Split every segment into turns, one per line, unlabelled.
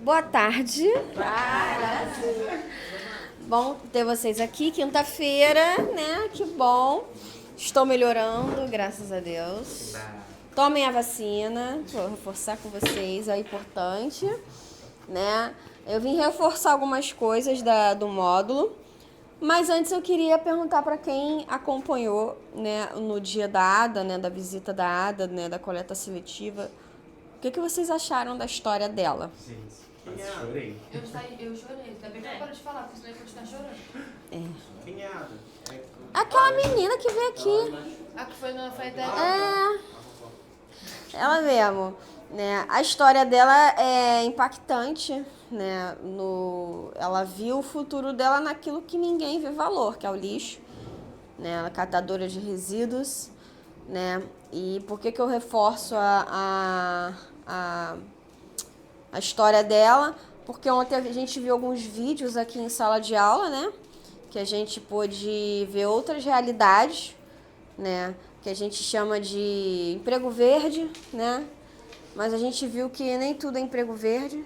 Boa tarde. Bom ter vocês aqui, quinta-feira, né? Que bom. Estou melhorando, graças a Deus. Tomem a vacina, vou reforçar com vocês, é importante, né? Eu vim reforçar algumas coisas do módulo, mas antes eu queria perguntar para quem acompanhou, né, no dia da ADA, né, da visita da ADA, né, da coleta seletiva, o que vocês acharam da história dela?
Gente, eu chorei.
Eu chorei. Ainda bem que ela parou de falar, porque senão eu ia continuar chorando.
Quem é a Ada?
Aquela menina que veio aqui.
A que foi até...
Ela mesmo, né? A história dela é impactante, né? Ela viu o futuro dela naquilo que ninguém vê valor, que é o lixo, né? Ela é catadora de resíduos, né? E por que eu reforço a história dela? Porque ontem a gente viu alguns vídeos aqui em sala de aula, né? Que a gente pôde ver outras realidades, né? Que a gente chama de emprego verde, né? Mas a gente viu que nem tudo é emprego verde.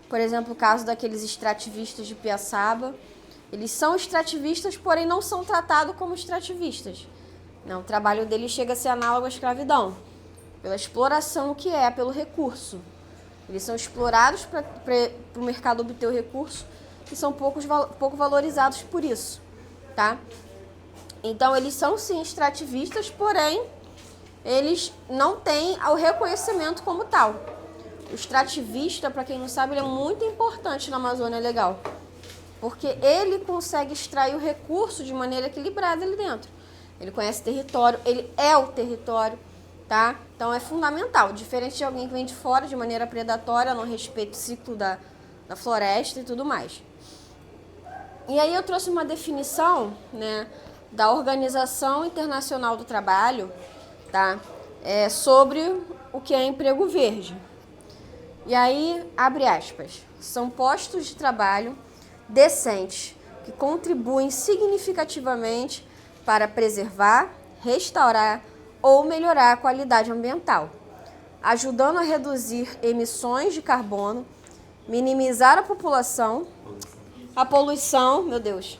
Por exemplo, o caso daqueles extrativistas de Piaçaba. Eles são extrativistas, porém não são tratados como extrativistas. Não, o trabalho deles chega a ser análogo à escravidão, pela exploração que é, pelo recurso. Eles são explorados para o mercado obter o recurso e são pouco valorizados por isso, tá? Então, eles são sim extrativistas, porém, eles não têm o reconhecimento como tal. O extrativista, para quem não sabe, ele é muito importante na Amazônia Legal, porque ele consegue extrair o recurso de maneira equilibrada ali dentro. Ele conhece o território, ele é o território, tá? Então, é fundamental. Diferente de alguém que vem de fora de maneira predatória, não respeita o ciclo da floresta e tudo mais. E aí eu trouxe uma definição, né, da Organização Internacional do Trabalho, tá? Sobre o que é emprego verde. E aí, abre aspas, são postos de trabalho decentes que contribuem significativamente para preservar, restaurar ou melhorar a qualidade ambiental, ajudando a reduzir emissões de carbono, minimizar a poluição, meu Deus,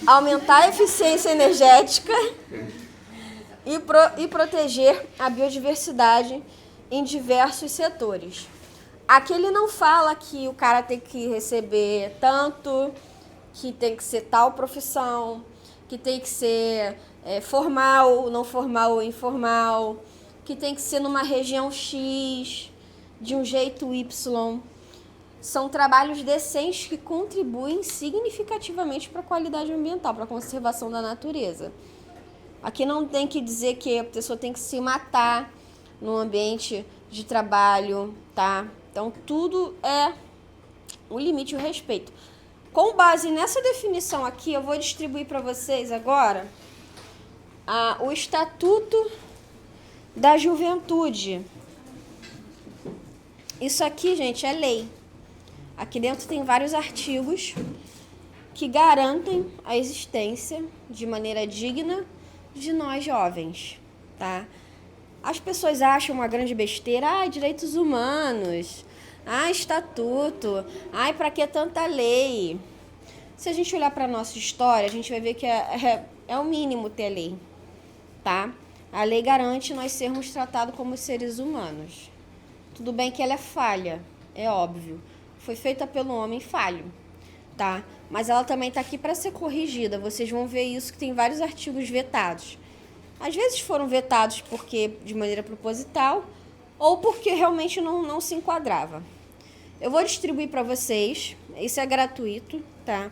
aumentar a eficiência energética e proteger a biodiversidade em diversos setores. Aqui ele não fala que o cara tem que receber tanto, que tem que ser tal profissão, que tem que ser formal, não formal ou informal, que tem que ser numa região X, de um jeito Y. São trabalhos decentes que contribuem significativamente para a qualidade ambiental, para a conservação da natureza. Aqui não tem que dizer que a pessoa tem que se matar no ambiente de trabalho, tá? Então, tudo é o limite e o respeito. Com base nessa definição aqui, eu vou distribuir para vocês agora o Estatuto da Juventude. Isso aqui, gente, é lei. Aqui dentro tem vários artigos que garantem a existência de maneira digna de nós jovens, tá? As pessoas acham uma grande besteira, direitos humanos, estatuto, para que tanta lei? Se a gente olhar para a nossa história, a gente vai ver que é o mínimo ter lei, tá? A lei garante nós sermos tratados como seres humanos. Tudo bem que ela é falha, é óbvio. Foi feita pelo homem falho, tá? Mas ela também está aqui para ser corrigida. Vocês vão ver isso, que tem vários artigos vetados. Às vezes foram vetados porque de maneira proposital ou porque realmente não se enquadrava. Eu vou distribuir para vocês, isso é gratuito, tá?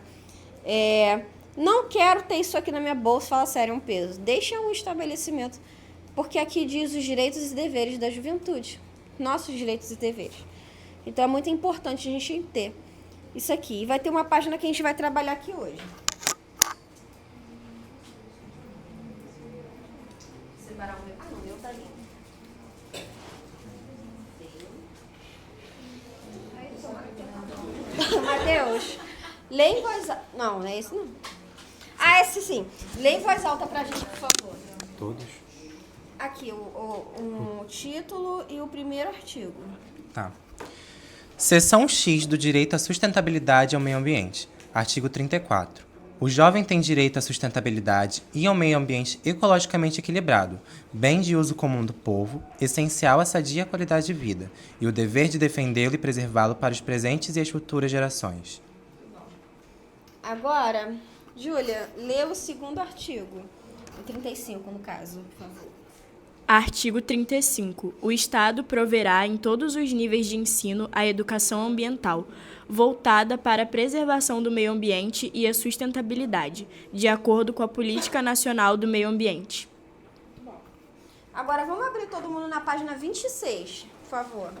Não quero ter isso aqui na minha bolsa, fala sério, é um peso. Deixa um estabelecimento, porque aqui diz os direitos e deveres da juventude, nossos direitos e deveres. Então é muito importante a gente ter isso aqui. E vai ter uma página que a gente vai trabalhar aqui hoje. Separar o meu. Não, o meu tá ali. Matheus, lê em voz alta. Não, não é esse não. Esse sim. Lê em voz alta pra gente, por favor.
Todos?
Aqui, o título e o primeiro artigo.
Tá.
Seção X do Direito à Sustentabilidade e ao Meio Ambiente. Artigo 34. O jovem tem direito à sustentabilidade e ao meio ambiente ecologicamente equilibrado, bem de uso comum do povo, essencial à sadia qualidade de vida, e o dever de defendê-lo e preservá-lo para os presentes e as futuras gerações.
Agora, Júlia, lê o segundo artigo. O 35, no caso, por favor.
Artigo 35. O Estado proverá em todos os níveis de ensino a educação ambiental, voltada para a preservação do meio ambiente e a sustentabilidade, de acordo com a Política Nacional do Meio Ambiente.
Agora, vamos abrir todo mundo na página 26, por favor.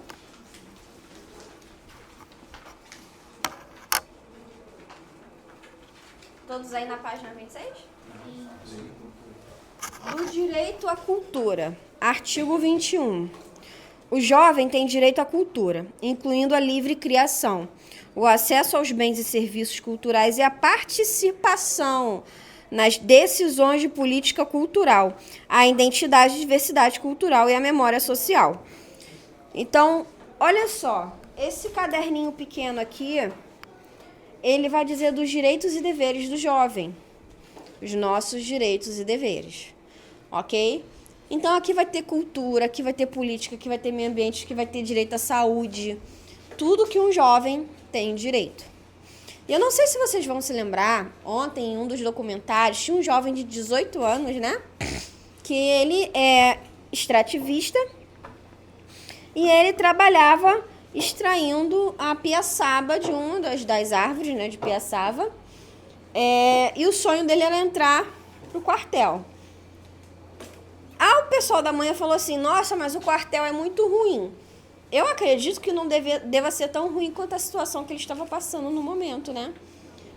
Todos aí na página 26? Do direito à cultura. Artigo 21. O jovem tem direito à cultura, incluindo a livre criação, o acesso aos bens e serviços culturais e a participação nas decisões de política cultural, a identidade e diversidade cultural e a memória social. Então, olha só, esse caderninho pequeno aqui, ele vai dizer dos direitos e deveres do jovem, os nossos direitos e deveres, ok? Então, aqui vai ter cultura, aqui vai ter política, aqui vai ter meio ambiente, aqui vai ter direito à saúde, tudo que um jovem tem direito. E eu não sei se vocês vão se lembrar, ontem em um dos documentários, tinha um jovem de 18 anos, né? Que ele é extrativista e ele trabalhava extraindo a piaçaba de uma das árvores, né, de piaçava. E o sonho dele era entrar pro quartel. O pessoal da manhã falou assim, nossa, mas o quartel é muito ruim. Eu acredito que não deva ser tão ruim quanto a situação que ele estava passando no momento, né?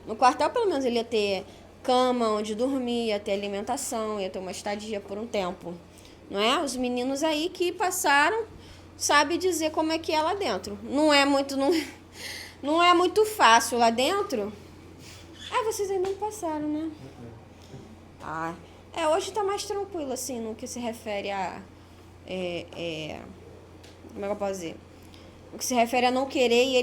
No quartel, pelo menos, ele ia ter cama onde dormir, ia ter alimentação, ia ter uma estadia por um tempo, não é? Os meninos aí que passaram sabem dizer como é que é lá dentro. Não é muito fácil lá dentro. Vocês ainda não passaram, né? Hoje tá mais tranquilo, assim, no que se refere a... como é que eu posso dizer? O que se refere a não querer e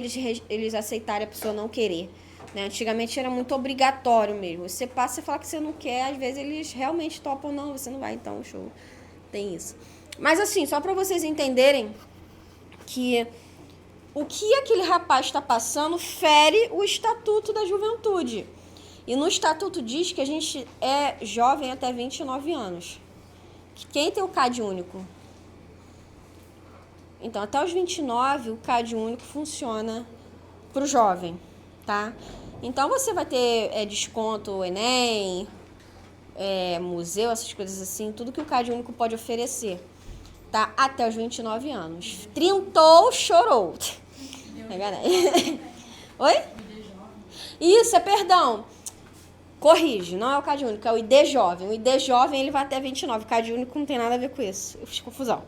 eles aceitarem a pessoa não querer. Né? Antigamente era muito obrigatório mesmo. Você passa e fala que você não quer, às vezes eles realmente topam, não, você não vai, então, show. Tem isso. Mas assim, só para vocês entenderem que o que aquele rapaz está passando fere o Estatuto da Juventude. E no Estatuto diz que a gente é jovem até 29 anos. Quem tem o CAD único? Então, até os 29, o CAD único funciona para o jovem, tá? Então, você vai ter desconto, Enem, museu, essas coisas assim, tudo que o CAD único pode oferecer, tá? Até os 29 anos. Trintou, chorou. Oi? Isso, perdão. Corrige, não é o CAD único, é o ID jovem. O ID jovem, ele vai até 29. O CAD único não tem nada a ver com isso. Eu fiz confusão.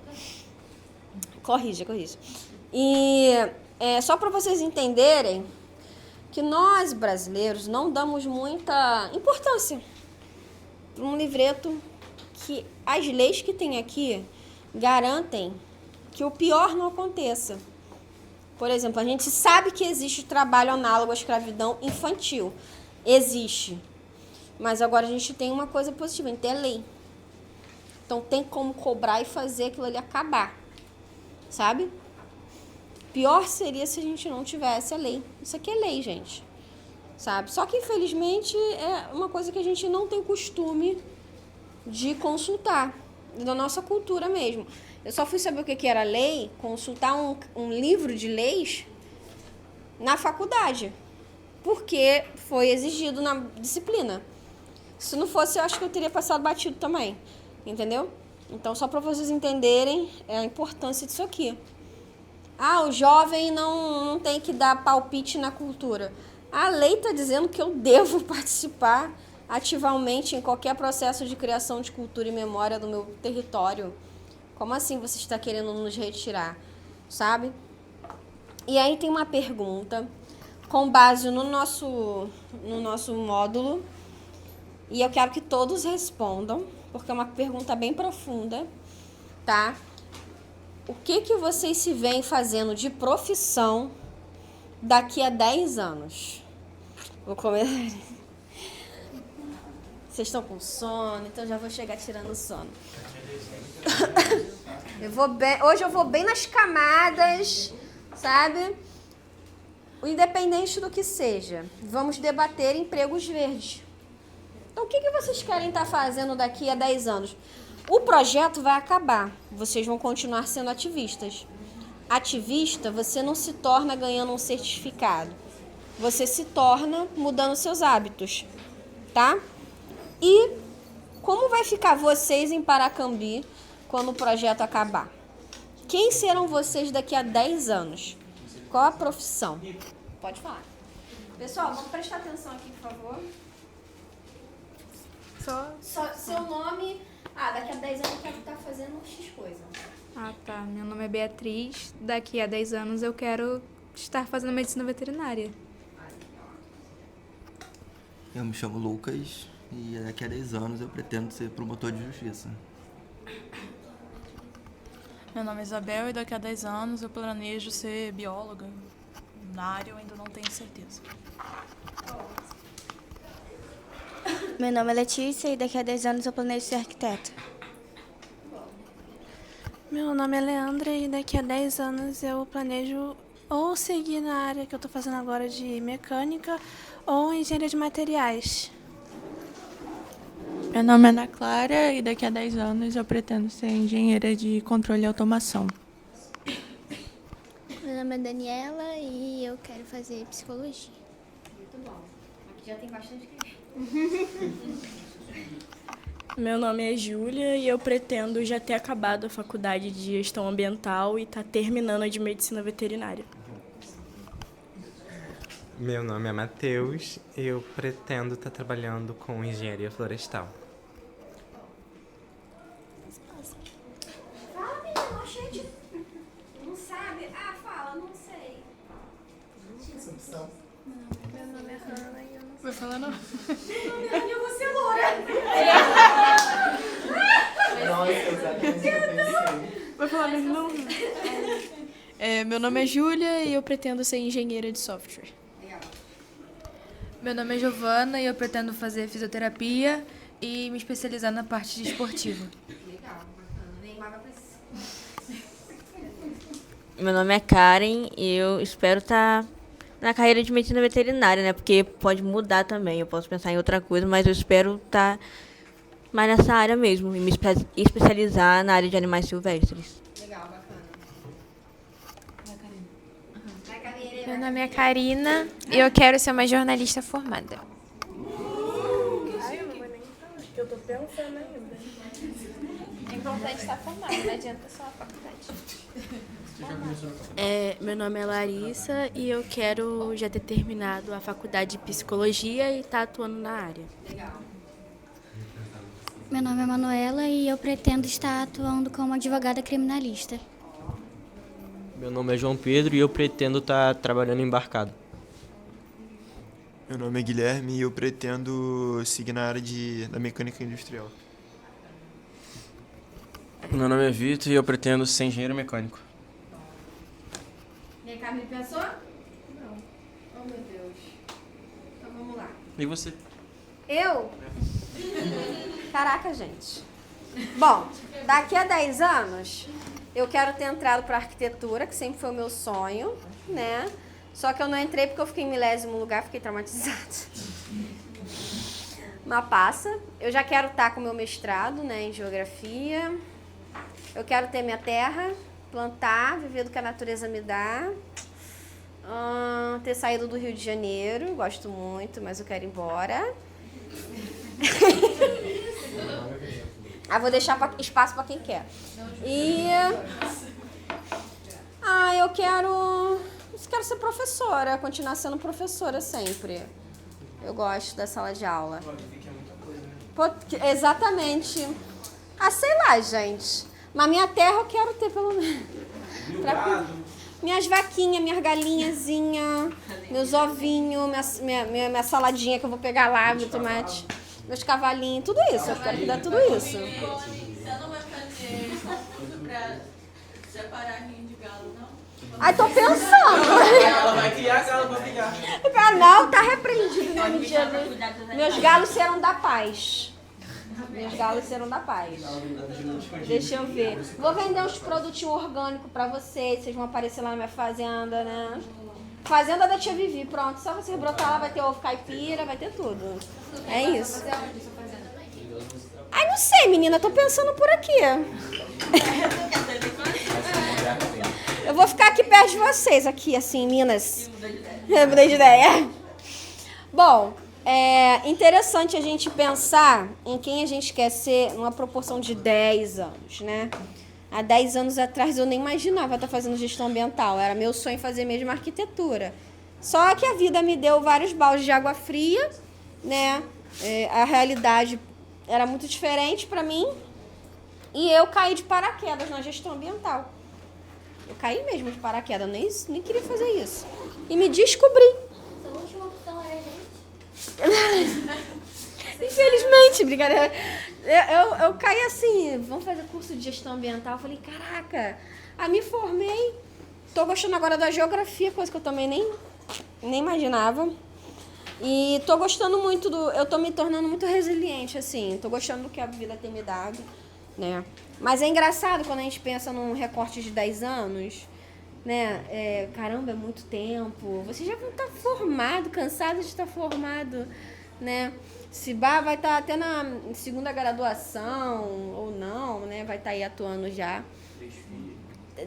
Corrige. E só para vocês entenderem que nós, brasileiros, não damos muita importância para um livreto que as leis que tem aqui garantem que o pior não aconteça. Por exemplo, a gente sabe que existe trabalho análogo à escravidão infantil. Existe. Mas agora a gente tem uma coisa positiva, a gente tem a lei. Então tem como cobrar e fazer aquilo ali acabar. Sabe? Pior seria se a gente não tivesse a lei. Isso aqui é lei, gente. Sabe? Só que, infelizmente, é uma coisa que a gente não tem costume de consultar. Da nossa cultura mesmo. Eu só fui saber o que era lei, consultar um livro de leis na faculdade. Porque foi exigido na disciplina. Se não fosse, eu acho que eu teria passado batido também. Entendeu? Então, só para vocês entenderem a importância disso aqui. O jovem não tem que dar palpite na cultura. A lei está dizendo que eu devo participar ativamente em qualquer processo de criação de cultura e memória do meu território. Como assim você está querendo nos retirar? Sabe? E aí tem uma pergunta com base no nosso módulo. E eu quero que todos respondam, porque é uma pergunta bem profunda, tá? O que vocês se veem fazendo de profissão daqui a 10 anos. Vou começar. Vocês estão com sono, então já vou chegar tirando o sono. Hoje eu vou bem nas camadas, sabe? Independente do que seja, vamos debater empregos verdes. Então, o que vocês querem estar fazendo daqui a 10 anos? O projeto vai acabar, vocês vão continuar sendo ativistas. Ativista, você não se torna ganhando um certificado. Você se torna mudando seus hábitos, tá? E como vai ficar vocês em Paracambi quando o projeto acabar? Quem serão vocês daqui a 10 anos? Qual a profissão? Pode falar. Pessoal, vamos prestar atenção aqui, por favor. Só seu nome. Daqui a 10 anos eu quero estar fazendo X coisa.
Tá. Meu nome é Beatriz. Daqui a 10 anos eu quero estar fazendo medicina veterinária.
Eu me chamo Lucas e daqui a 10 anos eu pretendo ser promotor de justiça.
Meu nome é Isabel e daqui a 10 anos eu planejo ser bióloga. Na área eu ainda não tenho certeza.
Meu nome é Letícia e daqui a 10 anos eu planejo ser arquiteta.
Meu nome é Leandra e daqui a 10 anos eu planejo ou seguir na área que eu estou fazendo agora de mecânica ou engenharia de materiais.
Meu nome é Ana Clara e daqui a 10 anos eu pretendo ser engenheira de controle e automação.
Meu nome é Daniela e eu quero fazer psicologia.
Muito bom. Aqui já tem bastante gente.
Meu nome é Júlia e eu pretendo já ter acabado a faculdade de gestão ambiental e estar terminando a de medicina veterinária.
Meu nome é Matheus e eu pretendo estar trabalhando com engenharia florestal.
Fala, menino, gente. Não sabe? Fala, não sei.
Meu nome é Hannah e eu não sei.
Vai falar não?
Eu vou ser loura.
Nossa, exatamente.
Vai falar mesmo não?
Meu nome é Júlia e eu pretendo ser engenheira de software.
Meu nome é Giovana e eu pretendo fazer fisioterapia e me especializar na parte de esportiva.
Legal, bacana. Neymar vai precisar.
Meu nome é Karen e eu espero estar na carreira de medicina veterinária, né? Porque pode mudar também. Eu posso pensar em outra coisa, mas eu espero estar mais nessa área mesmo e me especializar na área de animais silvestres.
Legal, bacana.
Meu nome é Karina e eu quero ser uma jornalista formada.
Eu tô pensando ainda.
É importante estar formada, não adianta só a faculdade.
Meu nome é Larissa e eu quero já ter terminado a faculdade de psicologia e estar atuando na área.
Meu nome é Manuela e eu pretendo estar atuando como advogada criminalista.
Meu nome é João Pedro e eu pretendo estar trabalhando embarcado.
Meu nome é Guilherme e eu pretendo seguir na área da mecânica industrial.
Meu nome é Vitor e eu pretendo ser engenheiro mecânico.
Vem cá, me pensou? Não. Oh, meu Deus. Então vamos lá.
E você?
Eu? Caraca, gente. Bom, daqui a 10 anos, eu quero ter entrado para arquitetura, que sempre foi o meu sonho, né? Só que eu não entrei porque eu fiquei em 1000º lugar, fiquei traumatizada. Mas passa. Eu já quero estar com o meu mestrado, né, em geografia. Eu quero ter minha terra, plantar, viver do que a natureza me dá. Ter saído do Rio de Janeiro, gosto muito, mas eu quero ir embora. Vou deixar espaço para quem quer. E eu quero ser professora, continuar sendo professora sempre. Eu gosto da sala de aula. Exatamente. Sei lá, gente. Mas minha terra eu quero ter pelo menos. Minhas vaquinhas, minhas galinhazinhas, meus ovinhos, minha saladinha que eu vou pegar lá, meu tomate, meus cavalinhos, tudo isso. Eu quero cuidar de tudo isso.
Você não vai fazer concurso pra separar rinho de galo, não?
Ai, tô pensando.
Ela vai criar galo pra pegar.
Canal tá repreendido em nome de Jesus. Meus galos serão da paz. Meus galos serão da paz. Deixa eu ver. Vou vender uns produtinhos orgânicos pra vocês. Vocês vão aparecer lá na minha fazenda, né? Fazenda da Tia Vivi. Pronto, só vocês brotar lá, vai ter ovo caipira, vai ter tudo. É isso. Ai, não sei, menina. Tô pensando por aqui. Eu vou ficar aqui perto de vocês, aqui, assim, em Minas. Eu mudei de ideia. Bom, é interessante a gente pensar em quem a gente quer ser numa proporção de 10 anos, né? Há 10 anos atrás eu nem imaginava estar fazendo gestão ambiental. Era meu sonho fazer mesmo arquitetura. Só que a vida me deu vários baldes de água fria, né? A realidade era muito diferente para mim. E eu caí de paraquedas na gestão ambiental. Eu caí mesmo de paraquedas, nem queria fazer isso. E me descobri.
Sua última opção era a gente.
Infelizmente, brincadeira. Eu caí assim, vamos fazer curso de gestão ambiental. Eu falei, caraca, me formei. Tô gostando agora da geografia, coisa que eu também nem imaginava. E tô gostando muito eu tô me tornando muito resiliente, assim. Tô gostando do que a vida tem me dado, né? Mas é engraçado quando a gente pensa num recorte de 10 anos, né? Caramba, é muito tempo. Você já vai estar formado, cansado de estar formado, né? Se vai estar até na segunda graduação ou não, né? Vai estar aí atuando já.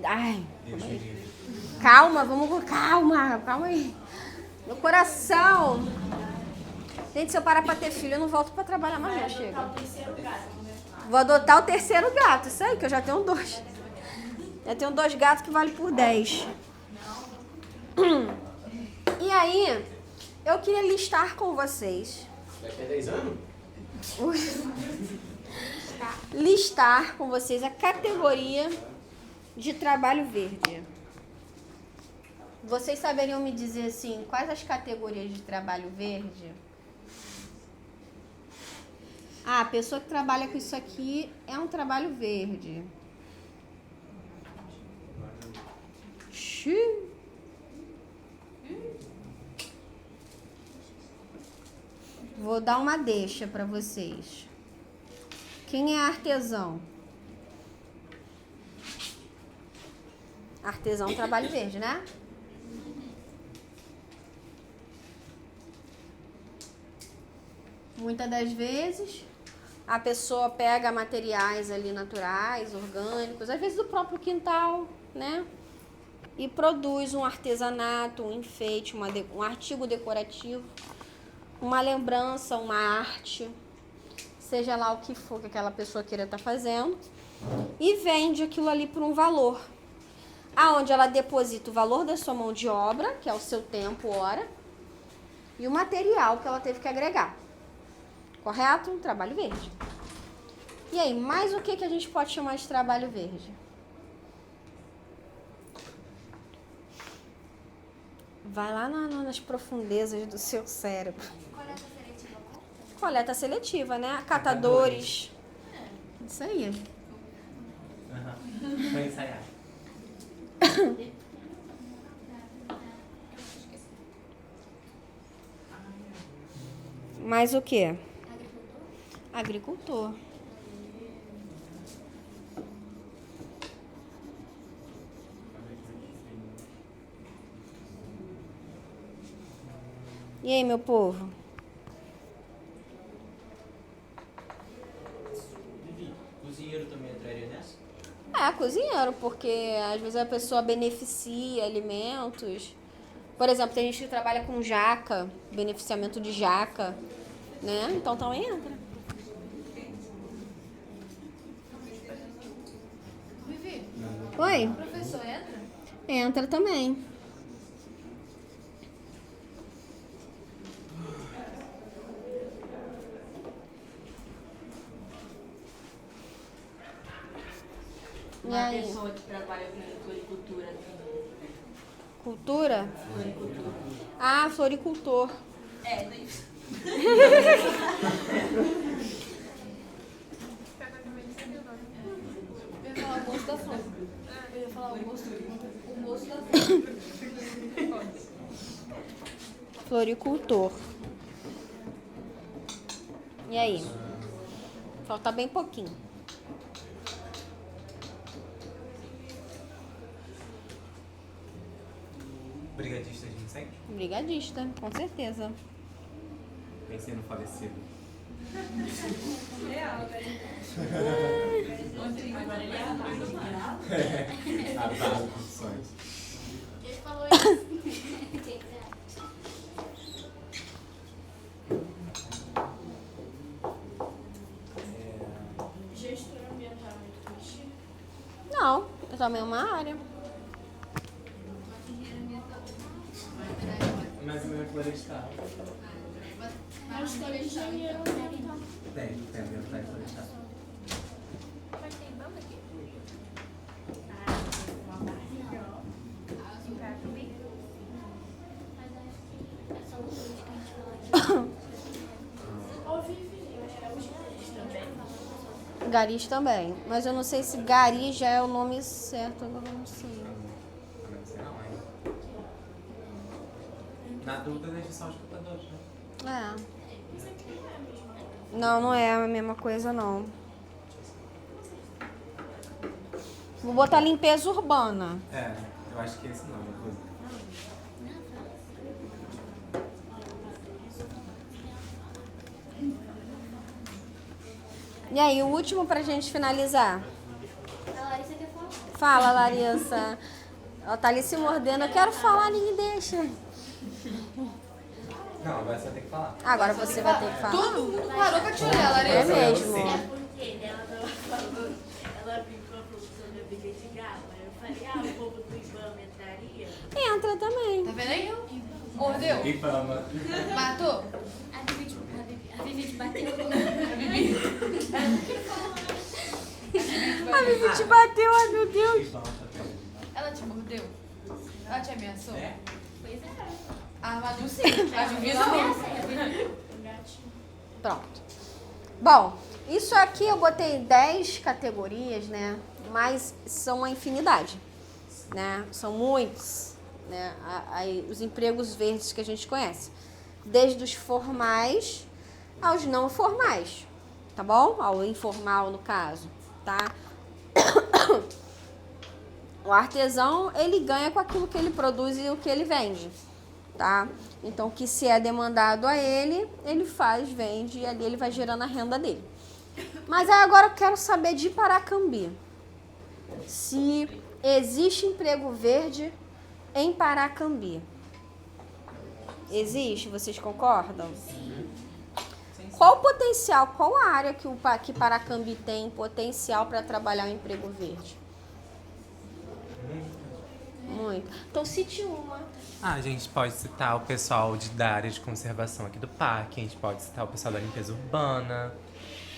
Ai, calma, calma aí. Meu coração. Gente, se eu parar pra ter filho, eu não volto pra trabalhar mais, não, chega. Vou adotar o terceiro gato, isso aí, que eu já tenho 2. Já tenho 2 gatos que valem por 10. E aí, eu queria listar com vocês.
Daqui a 10 anos?
Listar com vocês a categoria de trabalho verde. Vocês saberiam me dizer, assim, quais as categorias de trabalho verde? A pessoa que trabalha com isso aqui é um trabalho verde. Vou dar uma deixa para vocês. Quem é artesão? Artesão é um trabalho verde, né? Muitas das vezes, a pessoa pega materiais ali naturais, orgânicos, às vezes do próprio quintal, né? E produz um artesanato, um enfeite, um artigo decorativo, uma lembrança, uma arte, seja lá o que for que aquela pessoa queira estar fazendo, e vende aquilo ali por um valor, aonde ela deposita o valor da sua mão de obra, que é o seu tempo, hora, e o material que ela teve que agregar. Correto? Um trabalho verde. E aí, mais o que a gente pode chamar de trabalho verde? Vai lá nas profundezas do seu cérebro.
Coleta seletiva.
Coleta seletiva, né? Catadores. Isso aí.
Vai ensaiar.
Mais o quê? Agricultor. E aí, meu povo?
Cozinheiro também entraria nessa?
Cozinheiro, porque às vezes a pessoa beneficia alimentos. Por exemplo, tem gente que trabalha com jaca, beneficiamento de jaca, né? Então também entra.
Vivi,
Oi?
o professor entra?
Entra também.
Uma pessoa que trabalha com floricultura.
Cultura?
Floricultura.
Floricultor.
Tem.
Eu ia falar o gosto da flor. Eu ia falar o gosto.
Floricultor. E aí? Falta bem pouquinho.
Brigadista de incêndio?
Brigadista, com certeza.
Pensei no falecido. Adoro opções.
Ele falou isso.
Gestora ambiental é muito conhecida?
Não, é também uma área.
Mas o meu é florestal.
A história de engenheiro ambiental.
Tem ambiental e florestal.
Mas tem banda aqui?
Garis também. Mas eu não sei se Gari já é o nome certo, agora eu não sei.
Na dúvida, deixa só os computadores, né?
É. Não, não é a mesma coisa, não. Vou botar limpeza urbana.
É, eu acho que é esse nome, inclusive.
E aí, o último pra gente finalizar.
A Larissa quer falar?
Fala, Larissa. Ela tá ali se mordendo. Eu quero falar, ninguém deixa.
Não, agora você vai ter que falar.
Agora você vai ter que falar.
Todo mundo parou pra te olhar, Larissa.
É mesmo.
Porque ela brincou sobre a briga de galo. Eu falei, o povo do Ibama entraria.
Entra também.
Tá vendo aí? Mordeu?
Ibama.
Matou?
A Vivi te bateu.
A Vivi te bateu, ai meu Deus.
Ela te mordeu? Ela te ameaçou?
Pois é.
A Manu sim. A Vivi não.
Pronto. Bom, isso aqui eu botei 10 categorias, né? Mas são uma infinidade, né? São muitos, né? Os empregos verdes que a gente conhece. Desde os formais aos não formais, tá bom? Ao informal, no caso, tá? O artesão, ele ganha com aquilo que ele produz e o que ele vende, tá? Então, o que se é demandado a ele, ele faz, vende e ali ele vai gerando a renda dele. Mas aí agora eu quero saber de Paracambi. Se existe emprego verde em Paracambi. Existe? Vocês concordam? Qual o potencial, qual a área que Paracambi tem potencial para trabalhar o emprego verde? Muito. Então cite uma.
A gente pode citar o pessoal da área de conservação aqui do parque, a gente pode citar o pessoal da limpeza urbana.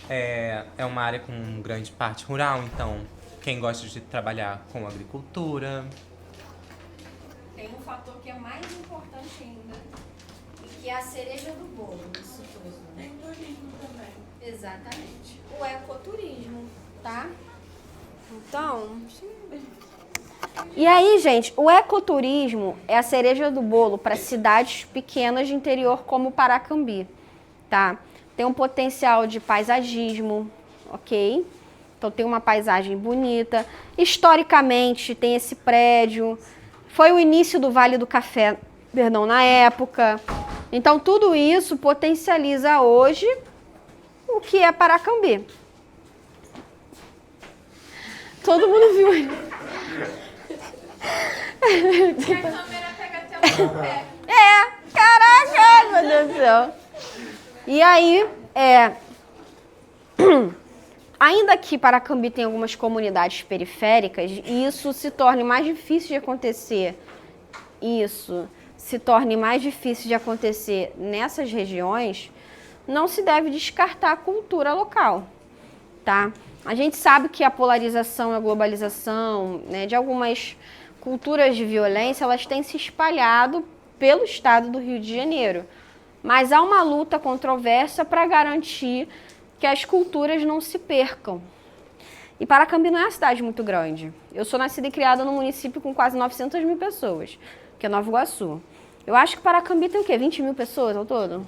É uma área com grande parte rural, então quem gosta de trabalhar com agricultura.
Tem um fator que é mais importante ainda, e que é a cereja do bolo disso tudo. Tem turismo também. Exatamente. O ecoturismo, tá? Então, e aí, gente, o ecoturismo é a cereja do bolo para cidades pequenas de interior como Paracambi, tá? Tem um potencial de paisagismo, ok? Então tem uma paisagem bonita. Historicamente tem esse prédio. Foi o início do Vale do Café, na época. Então tudo isso potencializa hoje o que é Paracambi. Todo mundo viu ele.
A câmera pega até o pé.
Caraca, meu Deus do céu. E aí, ainda que Paracambi tem algumas comunidades periféricas, e isso se torne mais difícil de acontecer, nessas regiões, não se deve descartar a cultura local, tá? A gente sabe que a polarização e a globalização, né, de algumas culturas de violência, elas têm se espalhado pelo estado do Rio de Janeiro. Mas há uma luta controversa para garantir que as culturas não se percam. E Paracambi não é uma cidade muito grande. Eu sou nascida e criada num município com quase 900 mil pessoas, que é Nova Iguaçu. Eu acho que Paracambi tem o quê? 20 mil pessoas ao todo?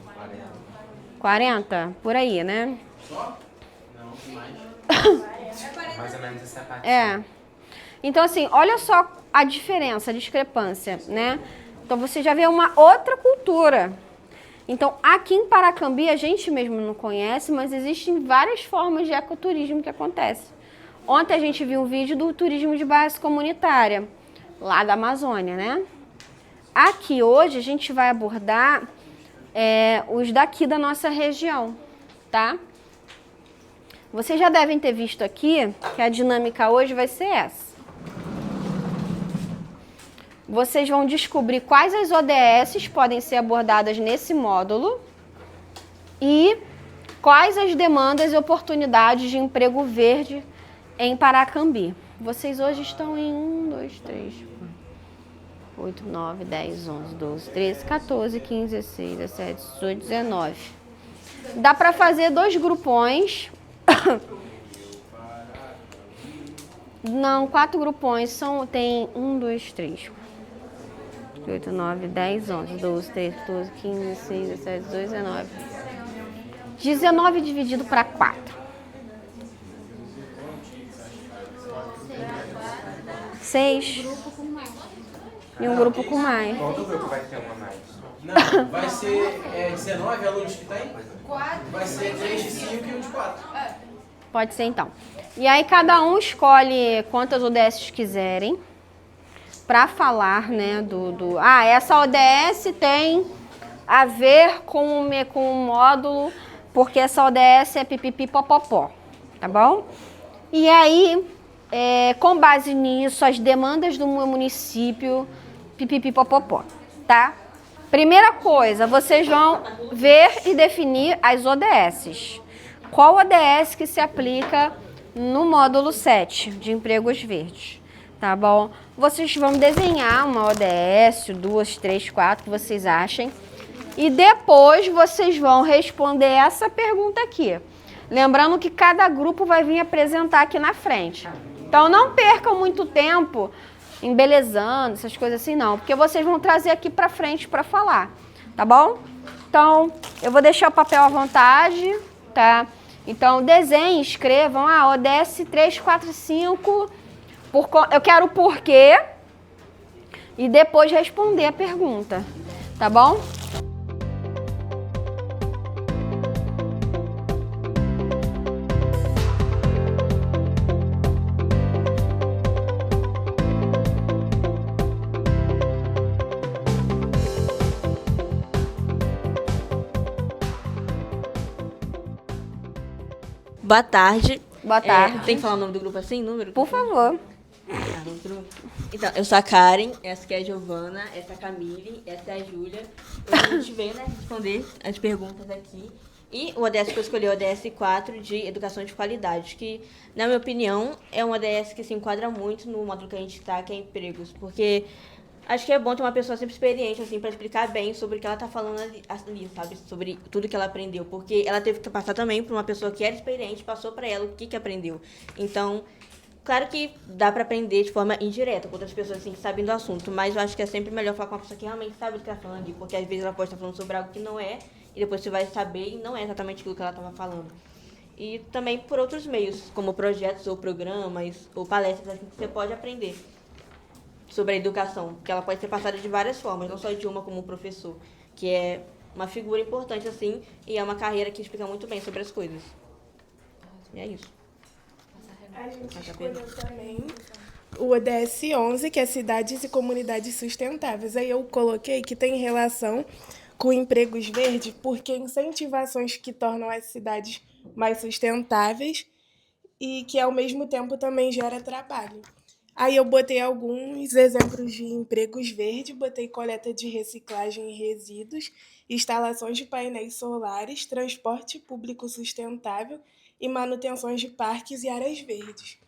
40? Por aí, né?
Só? Não, mais. Mais ou menos essa parte.
É. Então, assim, olha só a diferença, a discrepância, né? Então, você já vê uma outra cultura. Então, aqui em Paracambi, a gente mesmo não conhece, mas existem várias formas de ecoturismo que acontece. Ontem a gente viu um vídeo do turismo de base comunitária, lá da Amazônia, né? Aqui hoje a gente vai abordar os daqui da nossa região, tá? Vocês já devem ter visto aqui que a dinâmica hoje vai ser essa. Vocês vão descobrir quais as ODSs podem ser abordadas nesse módulo e quais as demandas e oportunidades de emprego verde em Paracambi. Vocês hoje estão em 1, 2, 3, 8, 9, 10, 11, 12, 13, 14, 15, 16, 17, 18, 19. Dá para fazer 2 grupões. Não, 4 grupões. Tem 1, 2, 3, 8, 9, 10, 11, 12, 13, 14, 15, 16, 17, 18, 19. 19 dividido para 4. 6. E um grupo com mais.
Qual do grupo vai ter uma mais? Não, vai ser 19 alunos que tem? 4. Vai ser 3 de 5 e 1 de 4.
Pode ser então. E aí cada um escolhe quantas ODSs quiserem para falar, né, essa ODS tem a ver com o módulo, porque essa ODS é pipipi popopó, tá bom? E aí, com base nisso, as demandas do meu município, pipipi popopó, tá? Primeira coisa, vocês vão ver e definir as ODSs. Qual ODS que se aplica no módulo 7 de empregos verdes, tá bom? Vocês vão desenhar uma ODS, 2, 3, 4, que vocês achem. E depois vocês vão responder essa pergunta aqui. Lembrando que cada grupo vai vir apresentar aqui na frente. Então não percam muito tempo embelezando, essas coisas assim não. Porque vocês vão trazer aqui pra frente para falar, tá bom? Então, eu vou deixar o papel à vontade, tá? Então, desenhem, escrevam, ODS 3, 4, 5... eu quero o porquê e depois responder a pergunta, tá bom?
Boa tarde.
Boa tarde.
Tem que falar o nome do grupo assim? Número?
Por favor.
Então, eu sou a Karen, essa aqui é a Giovana, essa é a Camille, essa é a Júlia. Hoje a gente veio, né, responder as perguntas aqui. E o ODS que eu escolhi é o ODS 4 de Educação de Qualidade, que, na minha opinião, é um ODS que se enquadra muito no módulo que a gente está, que é empregos. Porque acho que é bom ter uma pessoa sempre experiente, assim, para explicar bem sobre o que ela está falando ali, sabe? Sobre tudo que ela aprendeu. Porque ela teve que passar também por uma pessoa que era experiente, passou para ela o que aprendeu. Então, claro que dá para aprender de forma indireta, com outras pessoas assim, que sabem do assunto, mas eu acho que é sempre melhor falar com uma pessoa que realmente sabe do que está falando ali, porque às vezes ela pode estar falando sobre algo que não é, e depois você vai saber e não é exatamente aquilo que ela estava falando. E também por outros meios, como projetos ou programas ou palestras assim, que você pode aprender sobre a educação, que ela pode ser passada de várias formas, não só de uma como professor, que é uma figura importante assim, e é uma carreira que explica muito bem sobre as coisas. E é isso.
A gente escolheu também o ODS 11, que é Cidades e Comunidades Sustentáveis. Aí eu coloquei que tem relação com empregos verdes, porque incentiva ações que tornam as cidades mais sustentáveis e que, ao mesmo tempo, também gera trabalho. Aí eu botei alguns exemplos de empregos verdes, botei coleta de reciclagem e resíduos, instalações de painéis solares, transporte público sustentável e manutenções de parques e áreas verdes.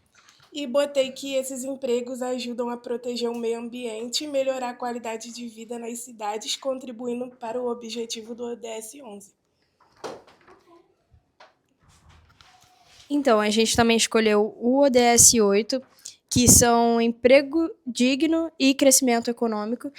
E botei que esses empregos ajudam a proteger o meio ambiente e melhorar a qualidade de vida nas cidades, contribuindo para o objetivo do ODS 11.
Então, a gente também escolheu o ODS 8, que são emprego digno e crescimento econômico.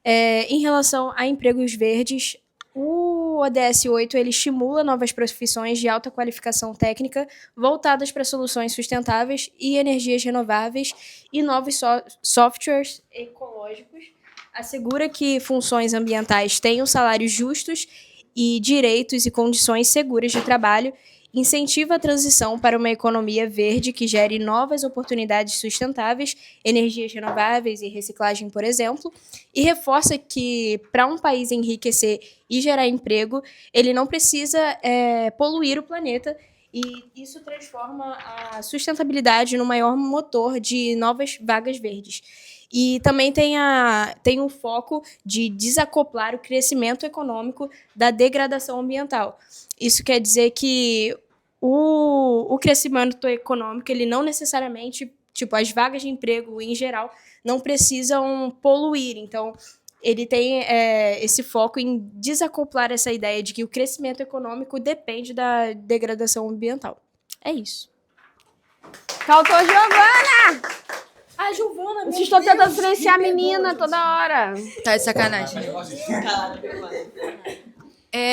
Em relação a empregos verdes, o ODS 8 ele estimula novas profissões de alta qualificação técnica voltadas para soluções sustentáveis e energias renováveis e novos softwares ecológicos. Assegura que funções ambientais tenham salários justos e direitos e condições seguras de trabalho, incentiva a transição para uma economia verde que gere novas oportunidades sustentáveis, energias renováveis e reciclagem, por exemplo, e reforça que, para um país enriquecer e gerar emprego, ele não precisa poluir o planeta, e isso transforma a sustentabilidade no maior motor de novas vagas verdes. E também tem o foco de desacoplar o crescimento econômico da degradação ambiental. Isso quer dizer que o crescimento econômico, ele não necessariamente, as vagas de emprego em geral, não precisam poluir. Então, ele tem esse foco em desacoplar essa ideia de que o crescimento econômico depende da degradação ambiental. É isso.
Faltou a Giovana!
A Giovana,
vocês estão tentando silenciar a menina toda hora.
Tá de sacanagem.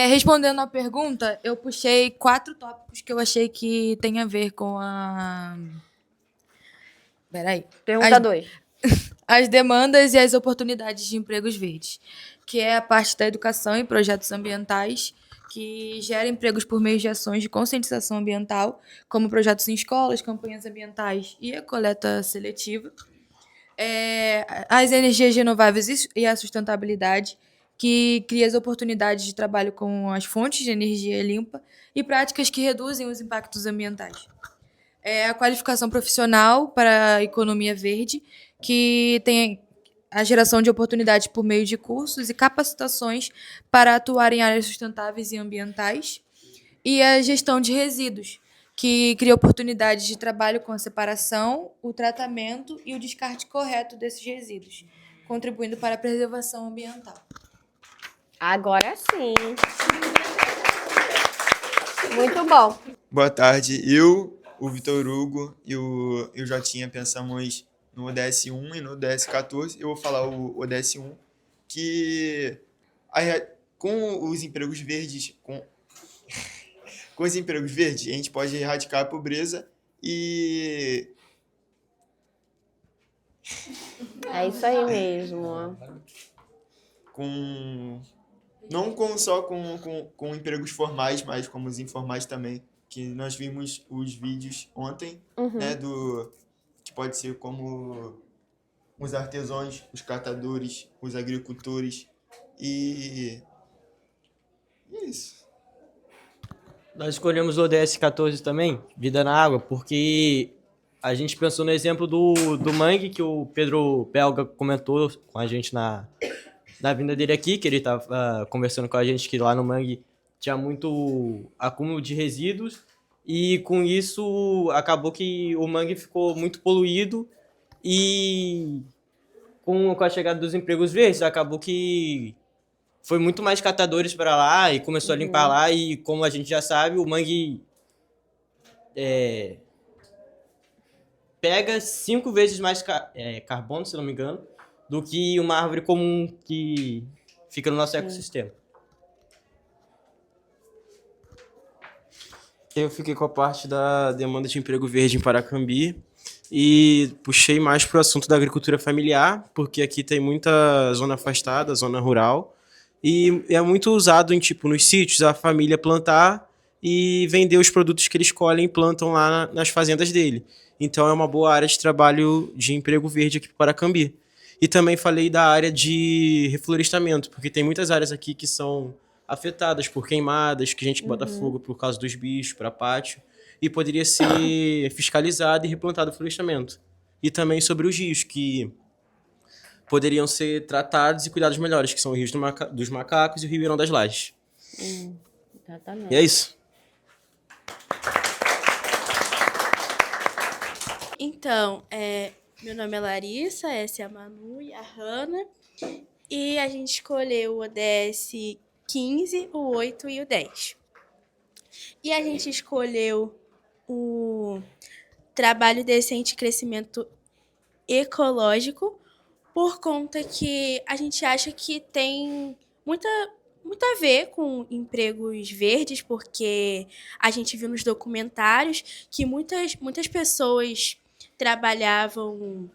Respondendo a pergunta, eu puxei 4 tópicos que eu achei que tem a ver com a... Peraí.
Pergunta 2.
As demandas e as oportunidades de empregos verdes, que é a parte da educação e projetos ambientais, que gera empregos por meio de ações de conscientização ambiental, como projetos em escolas, campanhas ambientais e a coleta seletiva. As energias renováveis e a sustentabilidade, que cria as oportunidades de trabalho com as fontes de energia limpa e práticas que reduzem os impactos ambientais. A qualificação profissional para a economia verde, que tem a geração de oportunidades por meio de cursos e capacitações para atuar em áreas sustentáveis e ambientais. E a gestão de resíduos, que cria oportunidades de trabalho com a separação, o tratamento e o descarte correto desses resíduos, contribuindo para a preservação ambiental.
Agora sim. Muito bom.
Boa tarde. Eu, o Vitor Hugo e o Jotinha pensamos no ODS 1 e no ODS 14. Eu vou falar o ODS 1, que com os empregos verdes, com os empregos verdes, a gente pode erradicar a pobreza e...
É isso aí mesmo.
Não só com empregos formais, mas como os informais também, que nós vimos os vídeos ontem, né, que pode ser como os artesãos, os catadores, os agricultores e é isso.
Nós escolhemos o ODS 14 também, Vida na Água, porque a gente pensou no exemplo do mangue que o Pedro Belga comentou com a gente na vinda dele aqui, que ele estava conversando com a gente que lá no mangue tinha muito acúmulo de resíduos e com isso acabou que o mangue ficou muito poluído e com a chegada dos empregos verdes acabou que foi muito mais catadores para lá e começou a limpar lá e como a gente já sabe, o mangue pega 5 vezes mais carbono, se não me engano, do que uma árvore comum que fica no nosso ecossistema.
Eu fiquei com a parte da demanda de emprego verde em Paracambi e puxei mais para o assunto da agricultura familiar, porque aqui tem muita zona afastada, zona rural, e é muito usado nos sítios a família plantar e vender os produtos que eles colhem e plantam lá nas fazendas dele. Então é uma boa área de trabalho de emprego verde aqui para Paracambi. E também falei da área de reflorestamento, porque tem muitas áreas aqui que são afetadas por queimadas, que a gente bota fogo por causa dos bichos, para pátio, e poderia ser fiscalizado e replantado o florestamento. E também sobre os rios, que poderiam ser tratados e cuidados melhores, que são os rios dos Macacos e o Ribeirão das Lajes.
Exatamente.
E é isso.
Então, meu nome é Larissa, essa é a Manu e a Hanna, e a gente escolheu o ODS 15, o 8 e o 10. E a gente escolheu o trabalho decente e crescimento ecológico, por conta que a gente acha que tem muito a ver com empregos verdes, porque a gente viu nos documentários que muitas pessoas trabalhavam.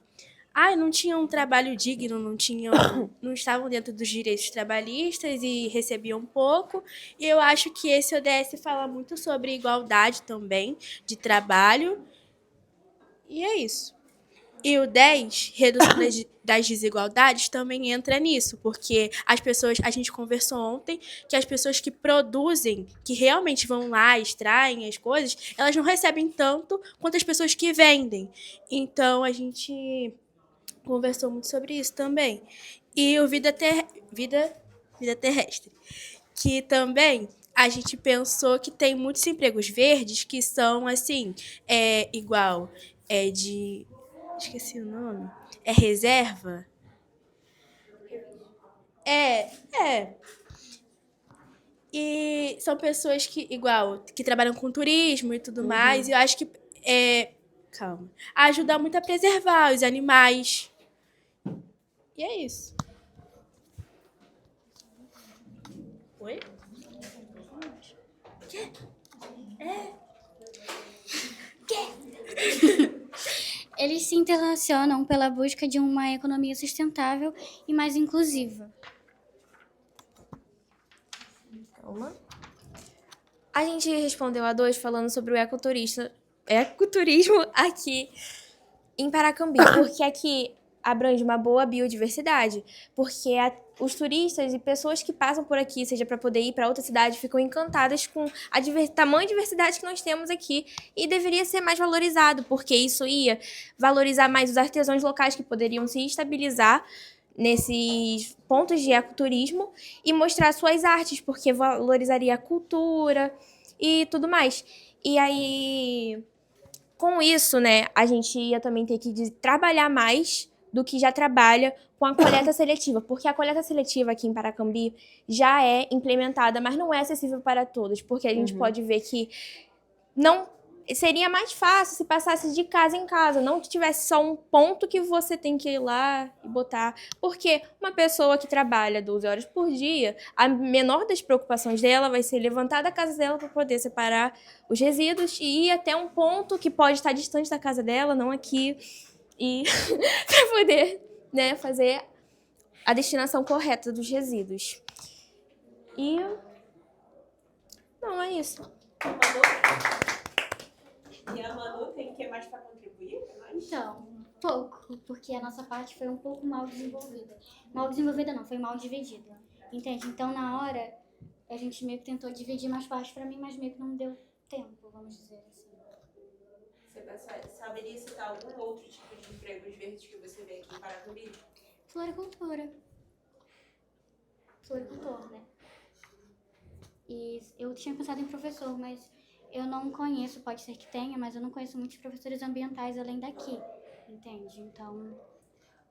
Não tinham um trabalho digno, não estavam dentro dos direitos trabalhistas e recebiam pouco. E eu acho que esse ODS fala muito sobre igualdade também de trabalho. E é isso. E o 10, redução das desigualdades, também entra nisso, porque a gente conversou ontem, que as pessoas que produzem, que realmente vão lá, extraem as coisas, elas não recebem tanto quanto as pessoas que vendem. Então, a gente conversou muito sobre isso também. E o vida terrestre, que também a gente pensou que tem muitos empregos verdes que são, assim, esqueci o nome. É reserva? E são pessoas que trabalham com turismo e tudo mais. E eu acho que ajuda muito a preservar os animais. E é isso. Oi? Quê?
Eles se interrelacionam pela busca de uma economia sustentável e mais inclusiva.
Calma. A gente respondeu a 2 falando sobre o ecoturismo aqui em Paracambi, porque aqui abrange uma boa biodiversidade, porque os turistas e pessoas que passam por aqui, seja para poder ir para outra cidade, ficam encantadas com a tamanha diversidade que nós temos aqui e deveria ser mais valorizado, porque isso ia valorizar mais os artesãos locais que poderiam se estabilizar nesses pontos de ecoturismo e mostrar suas artes, porque valorizaria a cultura e tudo mais. E aí, com isso, né, a gente ia também ter que trabalhar mais do que já trabalha com a coleta seletiva, porque a coleta seletiva aqui em Paracambi já é implementada, mas não é acessível para todos, porque a gente pode ver que não seria mais fácil se passasse de casa em casa, não que tivesse só um ponto que você tem que ir lá e botar, porque uma pessoa que trabalha 12 horas por dia, a menor das preocupações dela vai ser levantar da casa dela para poder separar os resíduos e ir até um ponto que pode estar distante da casa dela, não aqui, e para poder, né, fazer a destinação correta dos resíduos. E não é isso.
E a Manu tem o que mais para contribuir?
Então, pouco, porque a nossa parte foi um pouco mal desenvolvida. Mal desenvolvida não, foi mal dividida. Entende? Então, na hora, a gente meio que tentou dividir mais parte para mim, mas meio que não deu tempo, vamos dizer assim.
Você saberia citar algum outro tipo de empregos verdes que você vê aqui em Paracambi?
Floricultura. Floricultor, né? E eu tinha pensado em professor, mas eu não conheço, pode ser que tenha, mas eu não conheço muitos professores ambientais além daqui, entende? Então...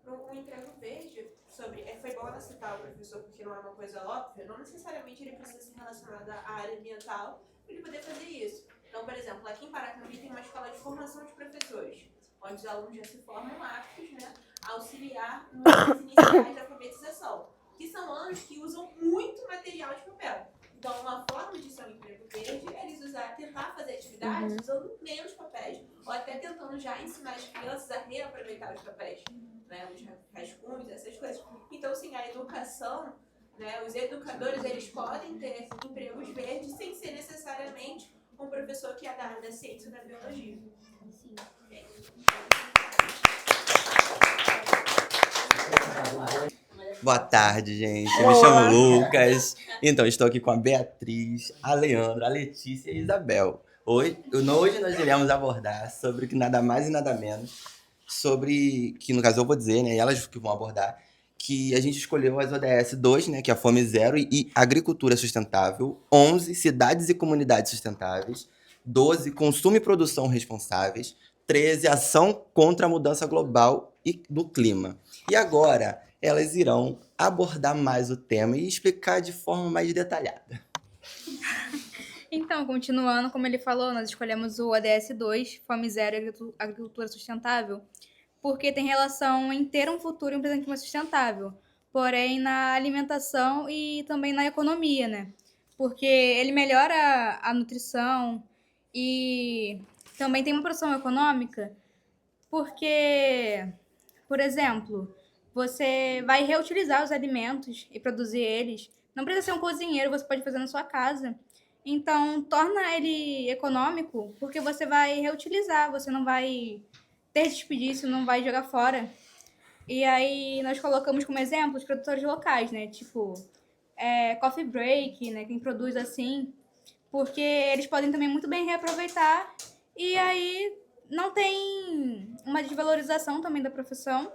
Um emprego verde, foi bom ela citar o professor porque não é uma coisa óbvia, não necessariamente ele precisa ser relacionado à área ambiental para ele poder fazer isso. Então, por exemplo, aqui em Paracambi tem uma escola de formação de professores, onde os alunos já se formam aptos, né, a auxiliar nos anos iniciais da alfabetização, que são anos que usam muito material de papel. Então, uma forma de ser um emprego verde é eles tentar fazer atividades usando menos papéis, ou até tentando já ensinar as crianças a reaproveitar os papéis, né, os rascunhos, essas coisas. Então, sim, a educação, né, os educadores, eles podem ter empregos verdes sem ser necessariamente um professor que é da área da ciência ou da biologia. Sim.
Boa tarde, gente. Eu me chamo Lucas. Então, estou aqui com a Beatriz, a Leandra, a Letícia e a Isabel. Hoje nós iremos abordar sobre o que nada mais e nada menos, sobre, que no caso eu vou dizer, né, elas que vão abordar, que a gente escolheu as ODS 2, né, que é a Fome Zero e Agricultura Sustentável, 11, Cidades e Comunidades Sustentáveis, 12, Consumo e Produção Responsáveis, 13, Ação contra a Mudança Global e do Clima. E agora, elas irão abordar mais o tema e explicar de forma mais detalhada.
Então, continuando, como ele falou, nós escolhemos o ODS 2, Fome Zero e Agricultura Sustentável, porque tem relação em ter um futuro e um presente mais sustentável, porém na alimentação e também na economia, né? Porque ele melhora a nutrição e também tem uma produção econômica, porque, por exemplo, você vai reutilizar os alimentos e produzir eles. Não precisa ser um cozinheiro, você pode fazer na sua casa. Então, torna ele econômico, porque você vai reutilizar, você não vai ter desperdício, não vai jogar fora. E aí, nós colocamos como exemplo os produtores locais, né? Tipo, Coffee Break, né? Quem produz assim. Porque eles podem também muito bem reaproveitar. E aí, não tem uma desvalorização também da profissão.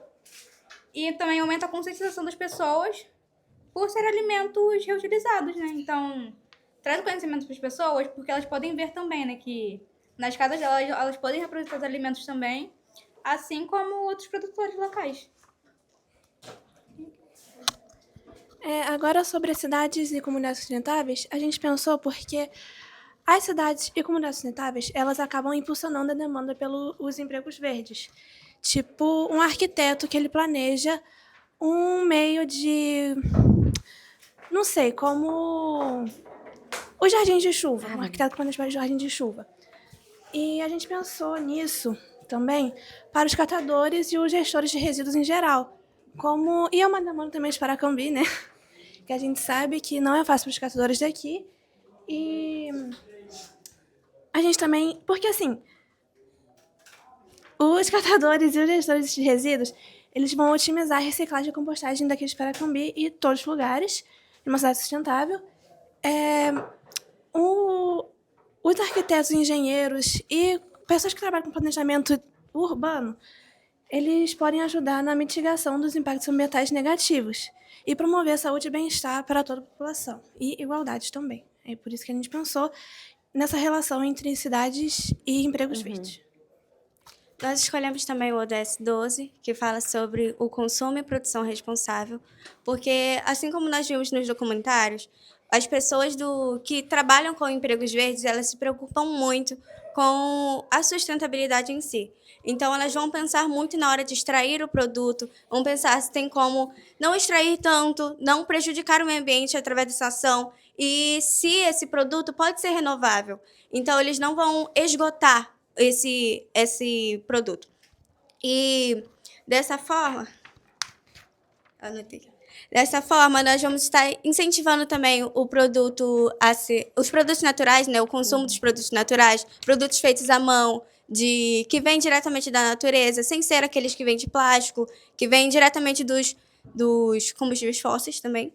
E também aumenta a conscientização das pessoas por ser alimentos reutilizados, né? Então, traz o conhecimento para as pessoas, porque elas podem ver também, né? Que nas casas delas, elas podem reaproveitar os alimentos também, assim como outros produtores locais.
Agora, sobre as cidades e comunidades sustentáveis, a gente pensou porque as cidades e comunidades sustentáveis, elas acabam impulsionando a demanda pelos empregos verdes. Tipo, um arquiteto que ele planeja um meio de... não sei, como o jardim de chuva. Um arquiteto que planeja o jardim de chuva. E a gente pensou nisso também para os catadores e os gestores de resíduos em geral. E é uma demanda também de Paracambi, né? Que a gente sabe que não é fácil para os catadores daqui. E a gente também... porque, assim, os catadores e os gestores de resíduos, eles vão otimizar a reciclagem e a compostagem daqui de Paracambi e todos os lugares, de uma cidade sustentável. Os arquitetos, engenheiros e pessoas que trabalham com planejamento urbano, eles podem ajudar na mitigação dos impactos ambientais negativos e promover saúde e bem-estar para toda a população, e igualdade também. É por isso que a gente pensou nessa relação entre cidades e empregos verdes.
Nós escolhemos também o ODS 12, que fala sobre o consumo e produção responsável, porque, assim como nós vimos nos documentários, as pessoas que trabalham com empregos verdes, elas se preocupam muito com a sustentabilidade em si. Então, elas vão pensar muito na hora de extrair o produto, vão pensar se tem como não extrair tanto, não prejudicar o meio ambiente através dessa ação, e se esse produto pode ser renovável. Então, eles não vão esgotar esse produto. E dessa forma, nós vamos estar incentivando também os produtos naturais, né, o consumo dos produtos naturais, produtos feitos à mão, que vêm diretamente da natureza, sem ser aqueles que vêm de plástico, que vêm diretamente dos combustíveis fósseis também.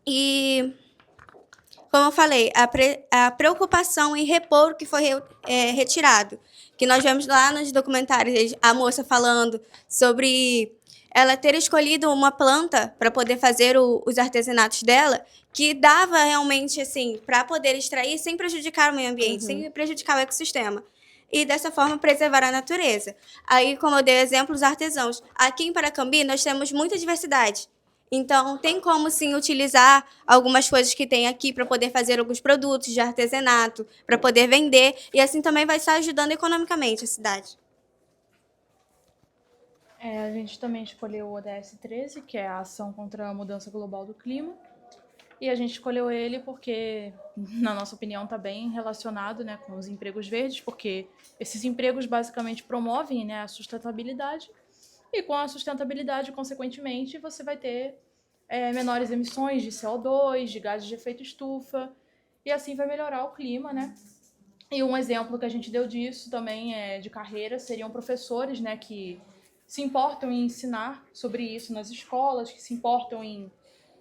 E, como eu falei, a preocupação em repor o que foi retirado, que nós vemos lá nos documentários, a moça falando sobre ela ter escolhido uma planta para poder fazer os artesanatos dela, que dava realmente, assim, para poder extrair sem prejudicar o meio ambiente, sem prejudicar o ecossistema. E, dessa forma, preservar a natureza. Aí, como eu dei exemplo, os artesãos. Aqui em Paracambi, nós temos muita diversidade. Então, tem como, sim, utilizar algumas coisas que tem aqui para poder fazer alguns produtos de artesanato, para poder vender, e assim também vai estar ajudando economicamente a cidade.
A gente também escolheu o ODS 13, que é a ação contra a mudança global do clima. E a gente escolheu ele porque, na nossa opinião, está bem relacionado, né, com os empregos verdes, porque esses empregos basicamente promovem, né, a sustentabilidade. E com a sustentabilidade, consequentemente, você vai ter menores emissões de CO2, de gases de efeito estufa, e assim vai melhorar o clima, né? E um exemplo que a gente deu disso também de carreira seriam professores, né, que se importam em ensinar sobre isso nas escolas, que se importam em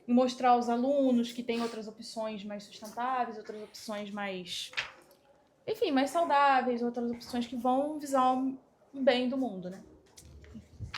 mostrar aos alunos que tem outras opções mais sustentáveis, outras opções mais saudáveis, outras opções que vão visar o bem do mundo, né?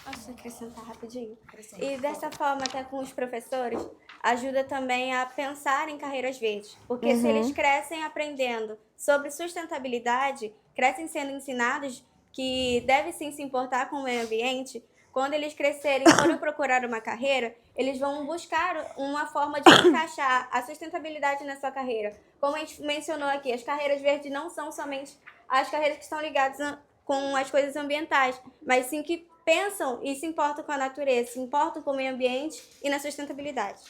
Posso acrescentar rapidinho? E dessa forma, até com os professores, ajuda também a pensar em carreiras verdes. Porque se eles crescem aprendendo sobre sustentabilidade, crescem sendo ensinados que deve sim se importar com o meio ambiente, quando eles crescerem, quando procurar uma carreira, eles vão buscar uma forma de encaixar a sustentabilidade na sua carreira. Como a gente mencionou aqui, as carreiras verdes não são somente as carreiras que estão ligadas com as coisas ambientais, mas sim que pensam e se importam com a natureza, se importam com o meio ambiente e na sustentabilidade.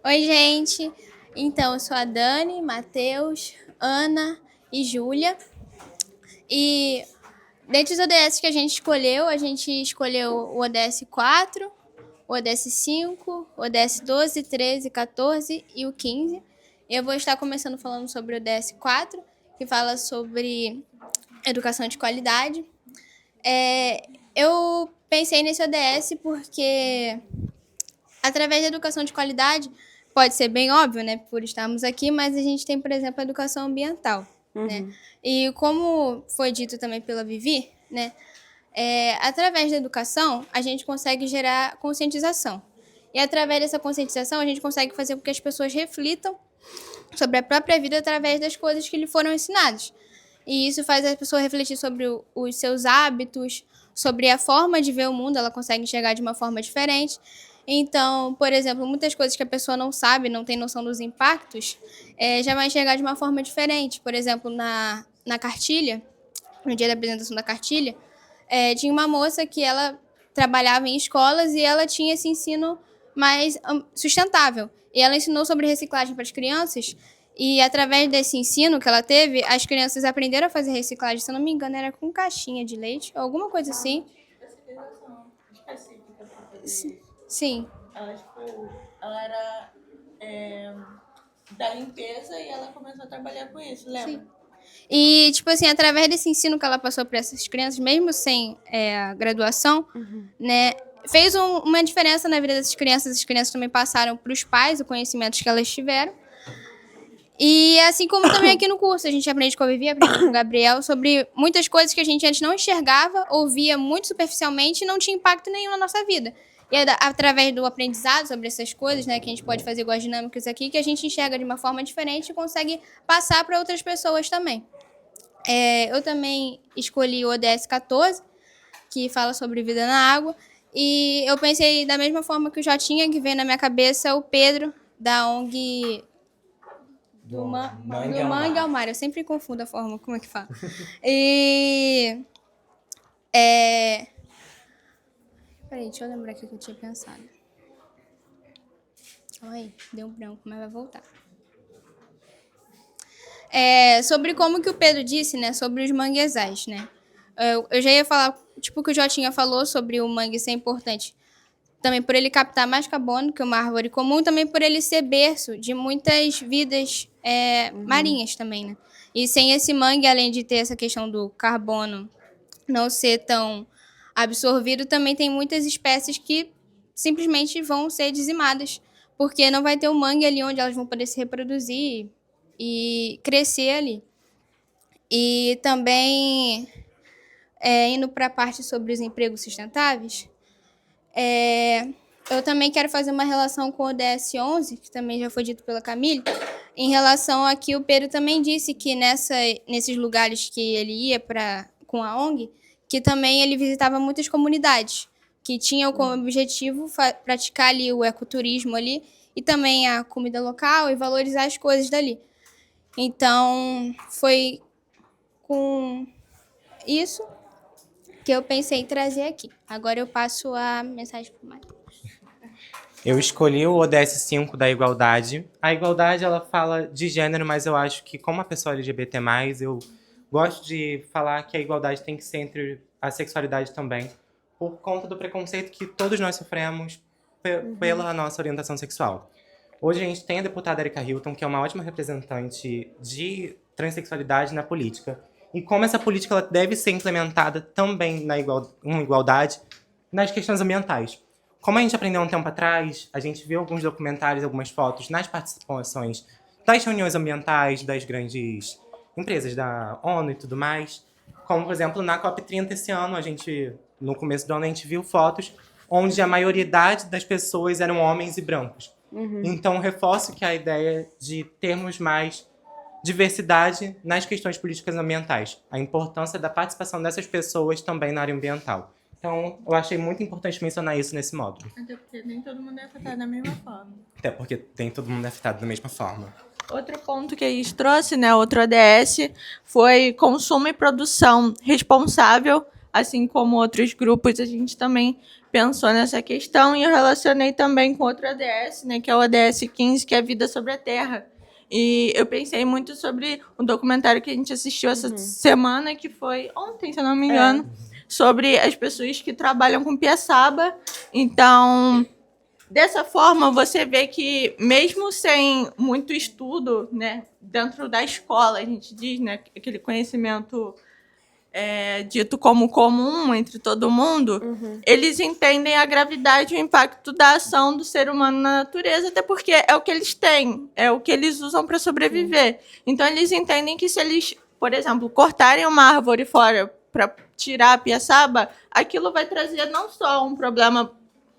Oi, gente. Então, eu sou a Dani, Matheus, Ana e Júlia. E dentre os ODS que a gente escolheu o ODS 4, o ODS 5, o ODS 12, 13, 14 e o 15. Eu vou estar começando falando sobre o ODS 4, que fala sobre educação de qualidade. Eu pensei nesse ODS porque, através da educação de qualidade, pode ser bem óbvio, né, por estarmos aqui, mas a gente tem, por exemplo, a educação ambiental, né? E como foi dito também pela Vivi, né, através da educação, a gente consegue gerar conscientização. E através dessa conscientização, a gente consegue fazer com que as pessoas reflitam sobre a própria vida através das coisas que lhe foram ensinadas. E isso faz a pessoa refletir sobre os seus hábitos, sobre a forma de ver o mundo, ela consegue enxergar de uma forma diferente. Então, por exemplo, muitas coisas que a pessoa não sabe, não tem noção dos impactos, já vai enxergar de uma forma diferente. Por exemplo, na cartilha, no dia da apresentação da cartilha, tinha uma moça que ela trabalhava em escolas e ela tinha esse ensino mais sustentável. E ela ensinou sobre reciclagem para as crianças e, através desse ensino que ela teve, as crianças aprenderam a fazer reciclagem. Se eu não me engano, era com caixinha de leite, ou alguma coisa assim. Sim.
Ela era da limpeza e ela começou a trabalhar com isso, lembra?
Sim. E, tipo assim, através desse ensino que ela passou para essas crianças, mesmo sem a graduação, né, fez uma diferença na vida dessas crianças. As crianças também passaram para os pais o conhecimento que elas tiveram. E assim como também aqui no curso, a gente aprende com a Vivi, aprende com o Gabriel, sobre muitas coisas que a gente antes não enxergava, ouvia muito superficialmente e não tinha impacto nenhum na nossa vida. E é através do aprendizado sobre essas coisas, né, que a gente pode fazer igual as dinâmicas aqui, que a gente enxerga de uma forma diferente e consegue passar para outras pessoas também. Eu também escolhi o ODS 14, que fala sobre vida na água, e eu pensei da mesma forma que o Jotinha, que veio na minha cabeça, o Pedro, da ONG do Mangue ao Mar. Eu sempre confundo a forma como é que fala. E... Peraí, deixa eu lembrar aqui o que eu tinha pensado. Olha aí, deu um branco, mas vai voltar. Sobre como que o Pedro disse, né, sobre os manguezais, né? Eu já ia falar, tipo, que o Jotinha falou sobre o mangue ser importante. Também por ele captar mais carbono que uma árvore comum, também por ele ser berço de muitas vidas marinhas também, né? E sem esse mangue, além de ter essa questão do carbono não ser tão absorvido, também tem muitas espécies que simplesmente vão ser dizimadas, porque não vai ter o mangue ali onde elas vão poder se reproduzir e crescer ali. E também, indo para a parte sobre os empregos sustentáveis, eu também quero fazer uma relação com o ODS 11, que também já foi dito pela Camille, em relação a que o Pedro também disse que nesses lugares que ele ia com a ONG, que também ele visitava muitas comunidades, que tinham como objetivo praticar ali o ecoturismo ali, e também a comida local e valorizar as coisas dali. Então, foi com isso que eu pensei em trazer aqui. Agora eu passo a mensagem para o Matheus.
Eu escolhi o ODS 5 da igualdade. A igualdade, ela fala de gênero, mas eu acho que, como uma pessoa LGBT+, eu gosto de falar que a igualdade tem que ser entre a sexualidade também, por conta do preconceito que todos nós sofremos pela nossa orientação sexual. Hoje a gente tem a deputada Erika Hilton, que é uma ótima representante de transexualidade na política. E como essa política ela deve ser implementada também na igualdade nas questões ambientais. Como a gente aprendeu um tempo atrás, a gente viu alguns documentários, algumas fotos nas participações das reuniões ambientais das grandes empresas da ONU e tudo mais. Como, por exemplo, na COP30 esse ano, no começo do ano, a gente viu fotos onde a maioridade das pessoas eram homens e brancos. Então, reforço que a ideia de termos mais diversidade nas questões políticas ambientais, a importância da participação dessas pessoas também na área ambiental. Então, eu achei muito importante mencionar isso nesse módulo.
Até porque nem todo mundo é afetado da mesma forma.
Até porque tem todo mundo afetado da mesma forma.
Outro ponto que a gente trouxe, né, outro ODS, foi consumo e produção responsável, assim como outros grupos, a gente também pensou nessa questão, e eu relacionei também com outro ODS, né, que é o ODS 15, que é a Vida sobre a Terra. E eu pensei muito sobre um documentário que a gente assistiu essa semana, que foi ontem, se eu não me engano, sobre as pessoas que trabalham com piaçaba. Então, dessa forma, você vê que, mesmo sem muito estudo, né, dentro da escola, a gente diz, né, aquele conhecimento dito como comum entre todo mundo, eles entendem a gravidade e o impacto da ação do ser humano na natureza, até porque é o que eles têm, é o que eles usam para sobreviver. Então, eles entendem que se eles, por exemplo, cortarem uma árvore fora para tirar a piaçaba, aquilo vai trazer não só um problema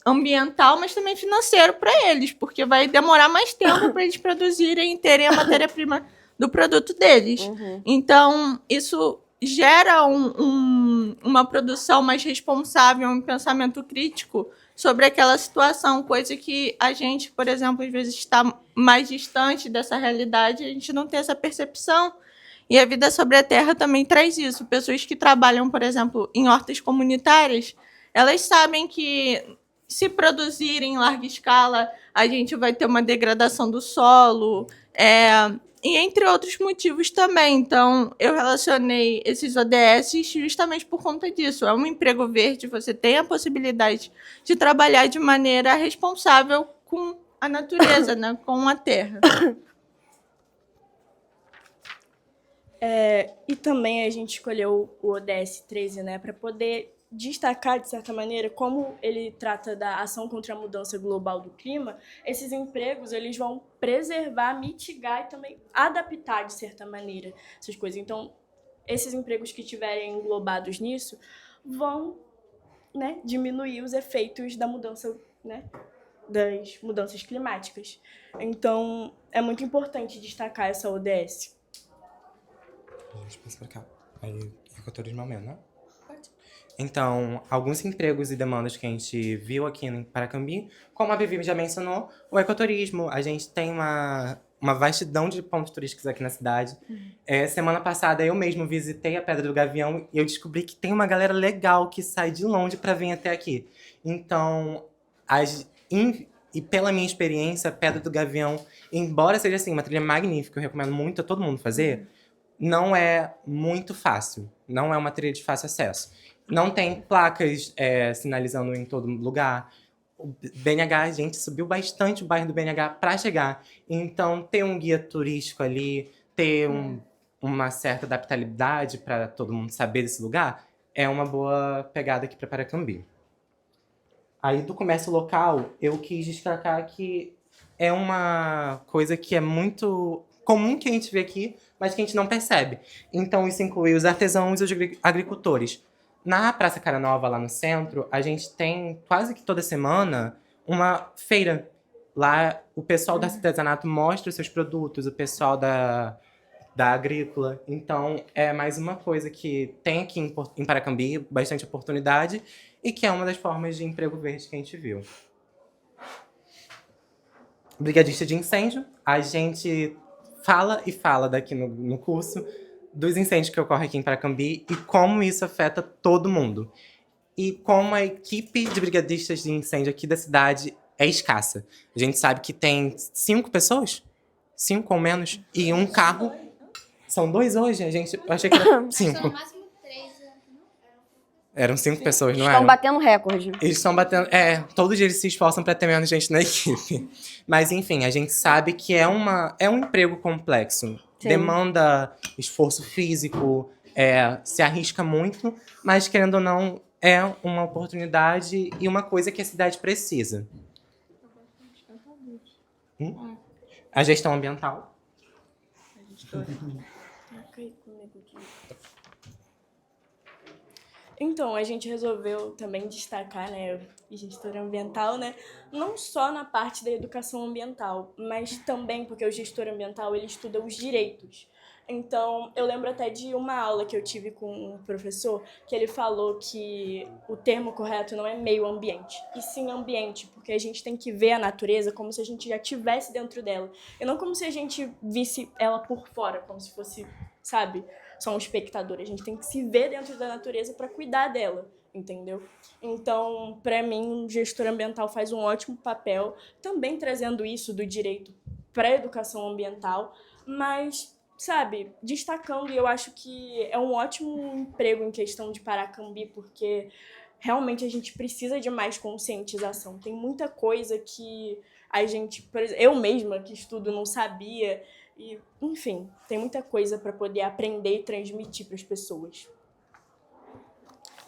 ambiental, mas também financeiro para eles, porque vai demorar mais tempo para eles produzirem e terem a matéria-prima do produto deles. Então, isso gera uma produção mais responsável, um pensamento crítico sobre aquela situação, coisa que a gente, por exemplo, às vezes está mais distante dessa realidade, a gente não tem essa percepção. E a Vida sobre a Terra também traz isso. Pessoas que trabalham, por exemplo, em hortas comunitárias, elas sabem que, se produzirem em larga escala, a gente vai ter uma degradação do solo, e entre outros motivos também. Então, eu relacionei esses ODS justamente por conta disso. É um emprego verde, você tem a possibilidade de trabalhar de maneira responsável com a natureza, né, com a terra.
E também a gente escolheu o ODS 13, né, para poder destacar, de certa maneira, como ele trata da ação contra a mudança global do clima. Esses empregos, eles vão preservar, mitigar e também adaptar, de certa maneira, essas coisas. Então, esses empregos que estiverem englobados nisso vão, né, diminuir os efeitos da mudança, né, das mudanças climáticas. Então, é muito importante destacar essa ODS.
A gente passa pra cá. Aí, ecoturismo aumenta, né? Então, alguns empregos e demandas que a gente viu aqui em Paracambi, como a Vivi já mencionou, o ecoturismo. A gente tem uma vastidão de pontos turísticos aqui na cidade. Semana passada, eu mesmo visitei a Pedra do Gavião e eu descobri que tem uma galera legal que sai de longe para vir até aqui. Então, e pela minha experiência, a Pedra do Gavião, embora seja assim, uma trilha magnífica, eu recomendo muito a todo mundo fazer, não é muito fácil. Não é uma trilha de fácil acesso. Não tem placas sinalizando em todo lugar. O BNH, a gente subiu bastante o bairro do BNH para chegar. Então, ter um guia turístico ali, ter uma certa adaptabilidade para todo mundo saber desse lugar, é uma boa pegada aqui para Paracambi. Aí, do comércio local, eu quis destacar que é uma coisa que é muito comum que a gente vê aqui, mas que a gente não percebe. Então, isso inclui os artesãos e os agricultores. Na Praça Cara Nova, lá no centro, a gente tem quase que toda semana uma feira. Lá, o pessoal do artesanato mostra os seus produtos, o pessoal da agrícola. Então, é mais uma coisa que tem aqui em Paracambi, bastante oportunidade, e que é uma das formas de emprego verde que a gente viu. Brigadista de incêndio, a gente fala e fala daqui no curso dos incêndios que ocorrem aqui em Paracambi e como isso afeta todo mundo. E como a equipe de brigadistas de incêndio aqui da cidade é escassa. A gente sabe que tem 5 pessoas, 5 ou menos, e um carro. São 2 hoje, a gente, eu achei que era 5. Eram 5 pessoas, não eram?
Estão batendo recorde.
Eles estão batendo... todo dia eles se esforçam para ter menos gente na equipe. Mas, enfim, a gente sabe que é um emprego complexo. Sim. Demanda esforço físico, se arrisca muito, mas, querendo ou não, é uma oportunidade e uma coisa que a cidade precisa. A gestão ambiental.
Então, a gente resolveu também destacar, né, a gestora ambiental, né, não só na parte da educação ambiental, mas também porque o gestor ambiental ele estuda os direitos. Então, eu lembro até de uma aula que eu tive com um professor, que ele falou que o termo correto não é meio ambiente, e sim ambiente, porque a gente tem que ver a natureza como se a gente já estivesse dentro dela, e não como se a gente visse ela por fora, como se fosse, sabe, só um espectador. A gente tem que se ver dentro da natureza para cuidar dela, entendeu? Então, para mim, o gestor ambiental faz um ótimo papel, também trazendo isso do direito para a educação ambiental, mas, sabe, destacando, e eu acho que é um ótimo emprego em questão de Paracambi, porque realmente a gente precisa de mais conscientização. Tem muita coisa que a gente, por exemplo, eu mesma que estudo não sabia, e, enfim, tem muita coisa para poder aprender e transmitir para as pessoas.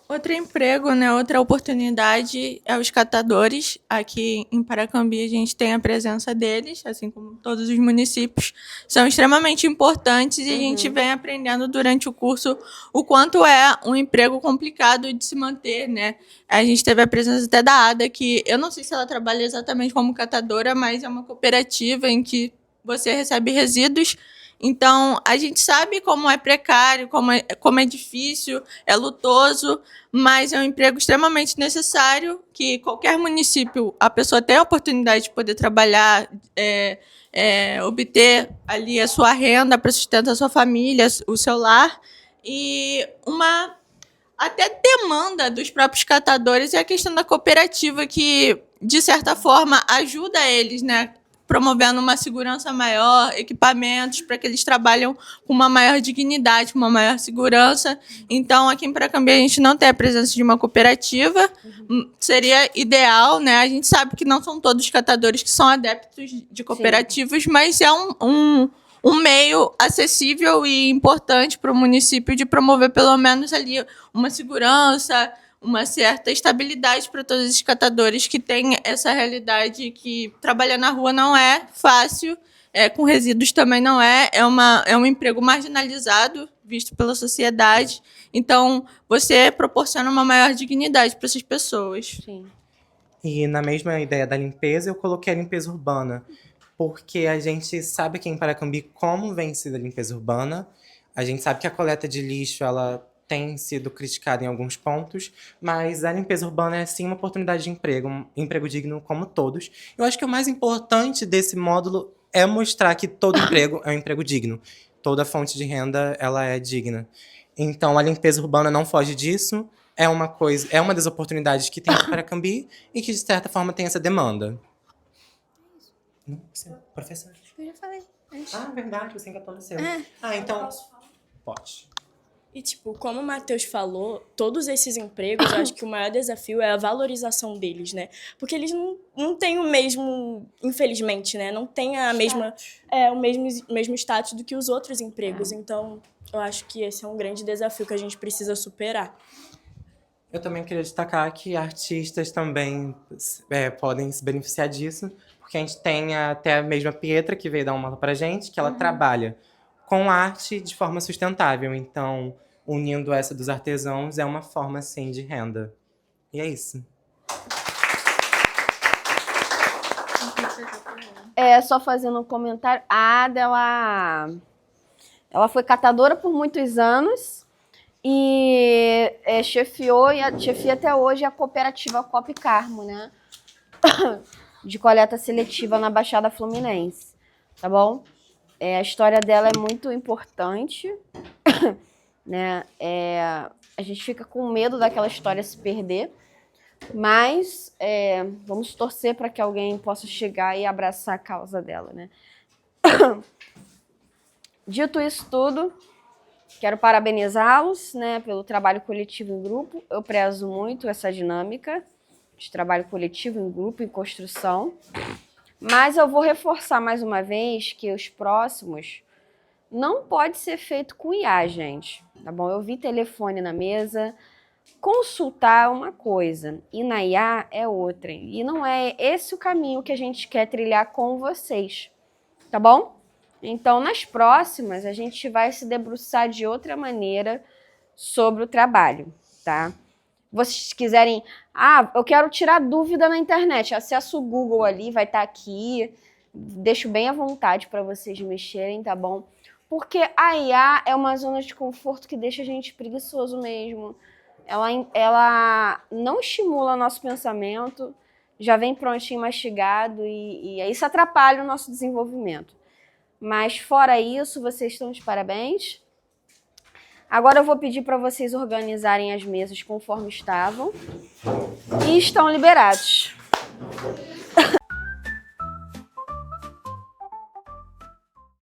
Outro emprego, né, outra oportunidade é os catadores. Aqui em Paracambi a gente tem a presença deles, assim como todos os municípios. São extremamente importantes e a gente vem aprendendo durante o curso o quanto é um emprego complicado de se manter, né? A gente teve a presença até da Ada, que eu não sei se ela trabalha exatamente como catadora, mas é uma cooperativa em que você recebe resíduos. Então, a gente sabe como é precário, como é difícil, é lutoso, mas é um emprego extremamente necessário, que qualquer município, a pessoa tem a oportunidade de poder trabalhar, obter ali a sua renda para sustentar a sua família, o seu lar, e uma até demanda dos próprios catadores é a questão da cooperativa, que, de certa forma, ajuda eles, né? Promovendo uma segurança maior, equipamentos para que eles trabalhem com uma maior dignidade, com uma maior segurança. Então, aqui em Paracambi, a gente não tem a presença de uma cooperativa. Seria ideal, né? A gente sabe que não são todos os catadores que são adeptos de cooperativas, sim, mas é um meio acessível e importante para o município de promover, pelo menos, ali uma segurança, uma certa estabilidade para todos os catadores que têm essa realidade, que trabalhar na rua não é fácil, com resíduos também não é um emprego marginalizado, visto pela sociedade. Então, você proporciona uma maior dignidade para essas pessoas.
Sim.
E na mesma ideia da limpeza, eu coloquei a limpeza urbana, porque a gente sabe aqui em Paracambi como vem sido a limpeza urbana, a gente sabe que a coleta de lixo, ela tem sido criticada em alguns pontos, mas a limpeza urbana é sim uma oportunidade de emprego, um emprego digno como todos. Eu acho que o mais importante desse módulo é mostrar que todo emprego é um emprego digno. Toda fonte de renda, ela é digna. Então, a limpeza urbana não foge disso, é uma das oportunidades que tem para Paracambi e que, de certa forma, tem essa demanda. Não, você, professor.
Eu já falei.
Ah, verdade, você engatou no seu.
Então...
Pode.
E, tipo, como o Matheus falou, todos esses empregos, eu acho que o maior desafio é a valorização deles, né? Porque eles não têm o mesmo, infelizmente, né? Não têm a mesma, o mesmo status do que os outros empregos. Então, eu acho que esse é um grande desafio que a gente precisa superar.
Eu também queria destacar que artistas também podem se beneficiar disso, porque a gente tem até a mesma Pietra, que veio dar uma aula pra gente, que ela trabalha com arte de forma sustentável. Então, unindo essa dos artesãos, é uma forma, sim, de renda. E é isso.
Só fazendo um comentário. A Ada, ela foi catadora por muitos anos e chefia até hoje a cooperativa Cop Carmo, né? De coleta seletiva na Baixada Fluminense, tá bom? A história dela é muito importante, né? A gente fica com medo daquela história se perder, mas vamos torcer para que alguém possa chegar e abraçar a causa dela, né? Dito isso tudo, quero parabenizá-los, né, pelo trabalho coletivo em grupo. Eu prezo muito essa dinâmica de trabalho coletivo em grupo, em construção. Mas eu vou reforçar mais uma vez que os próximos não pode ser feito com IA, gente. Tá bom? Eu vi telefone na mesa. Consultar é uma coisa e na IA é outra. E não é esse o caminho que a gente quer trilhar com vocês. Tá bom? Então, nas próximas, a gente vai se debruçar de outra maneira sobre o trabalho, tá? Vocês quiserem, eu quero tirar dúvida na internet, acesso o Google ali, vai estar aqui, deixo bem à vontade para vocês mexerem, tá bom? porque a IA é uma zona de conforto que deixa a gente preguiçoso mesmo. Ela não estimula nosso pensamento, já vem prontinho, mastigado, e isso atrapalha o nosso desenvolvimento. Mas fora isso, vocês estão de parabéns. Agora eu vou pedir para vocês organizarem as mesas conforme estavam. E estão liberados.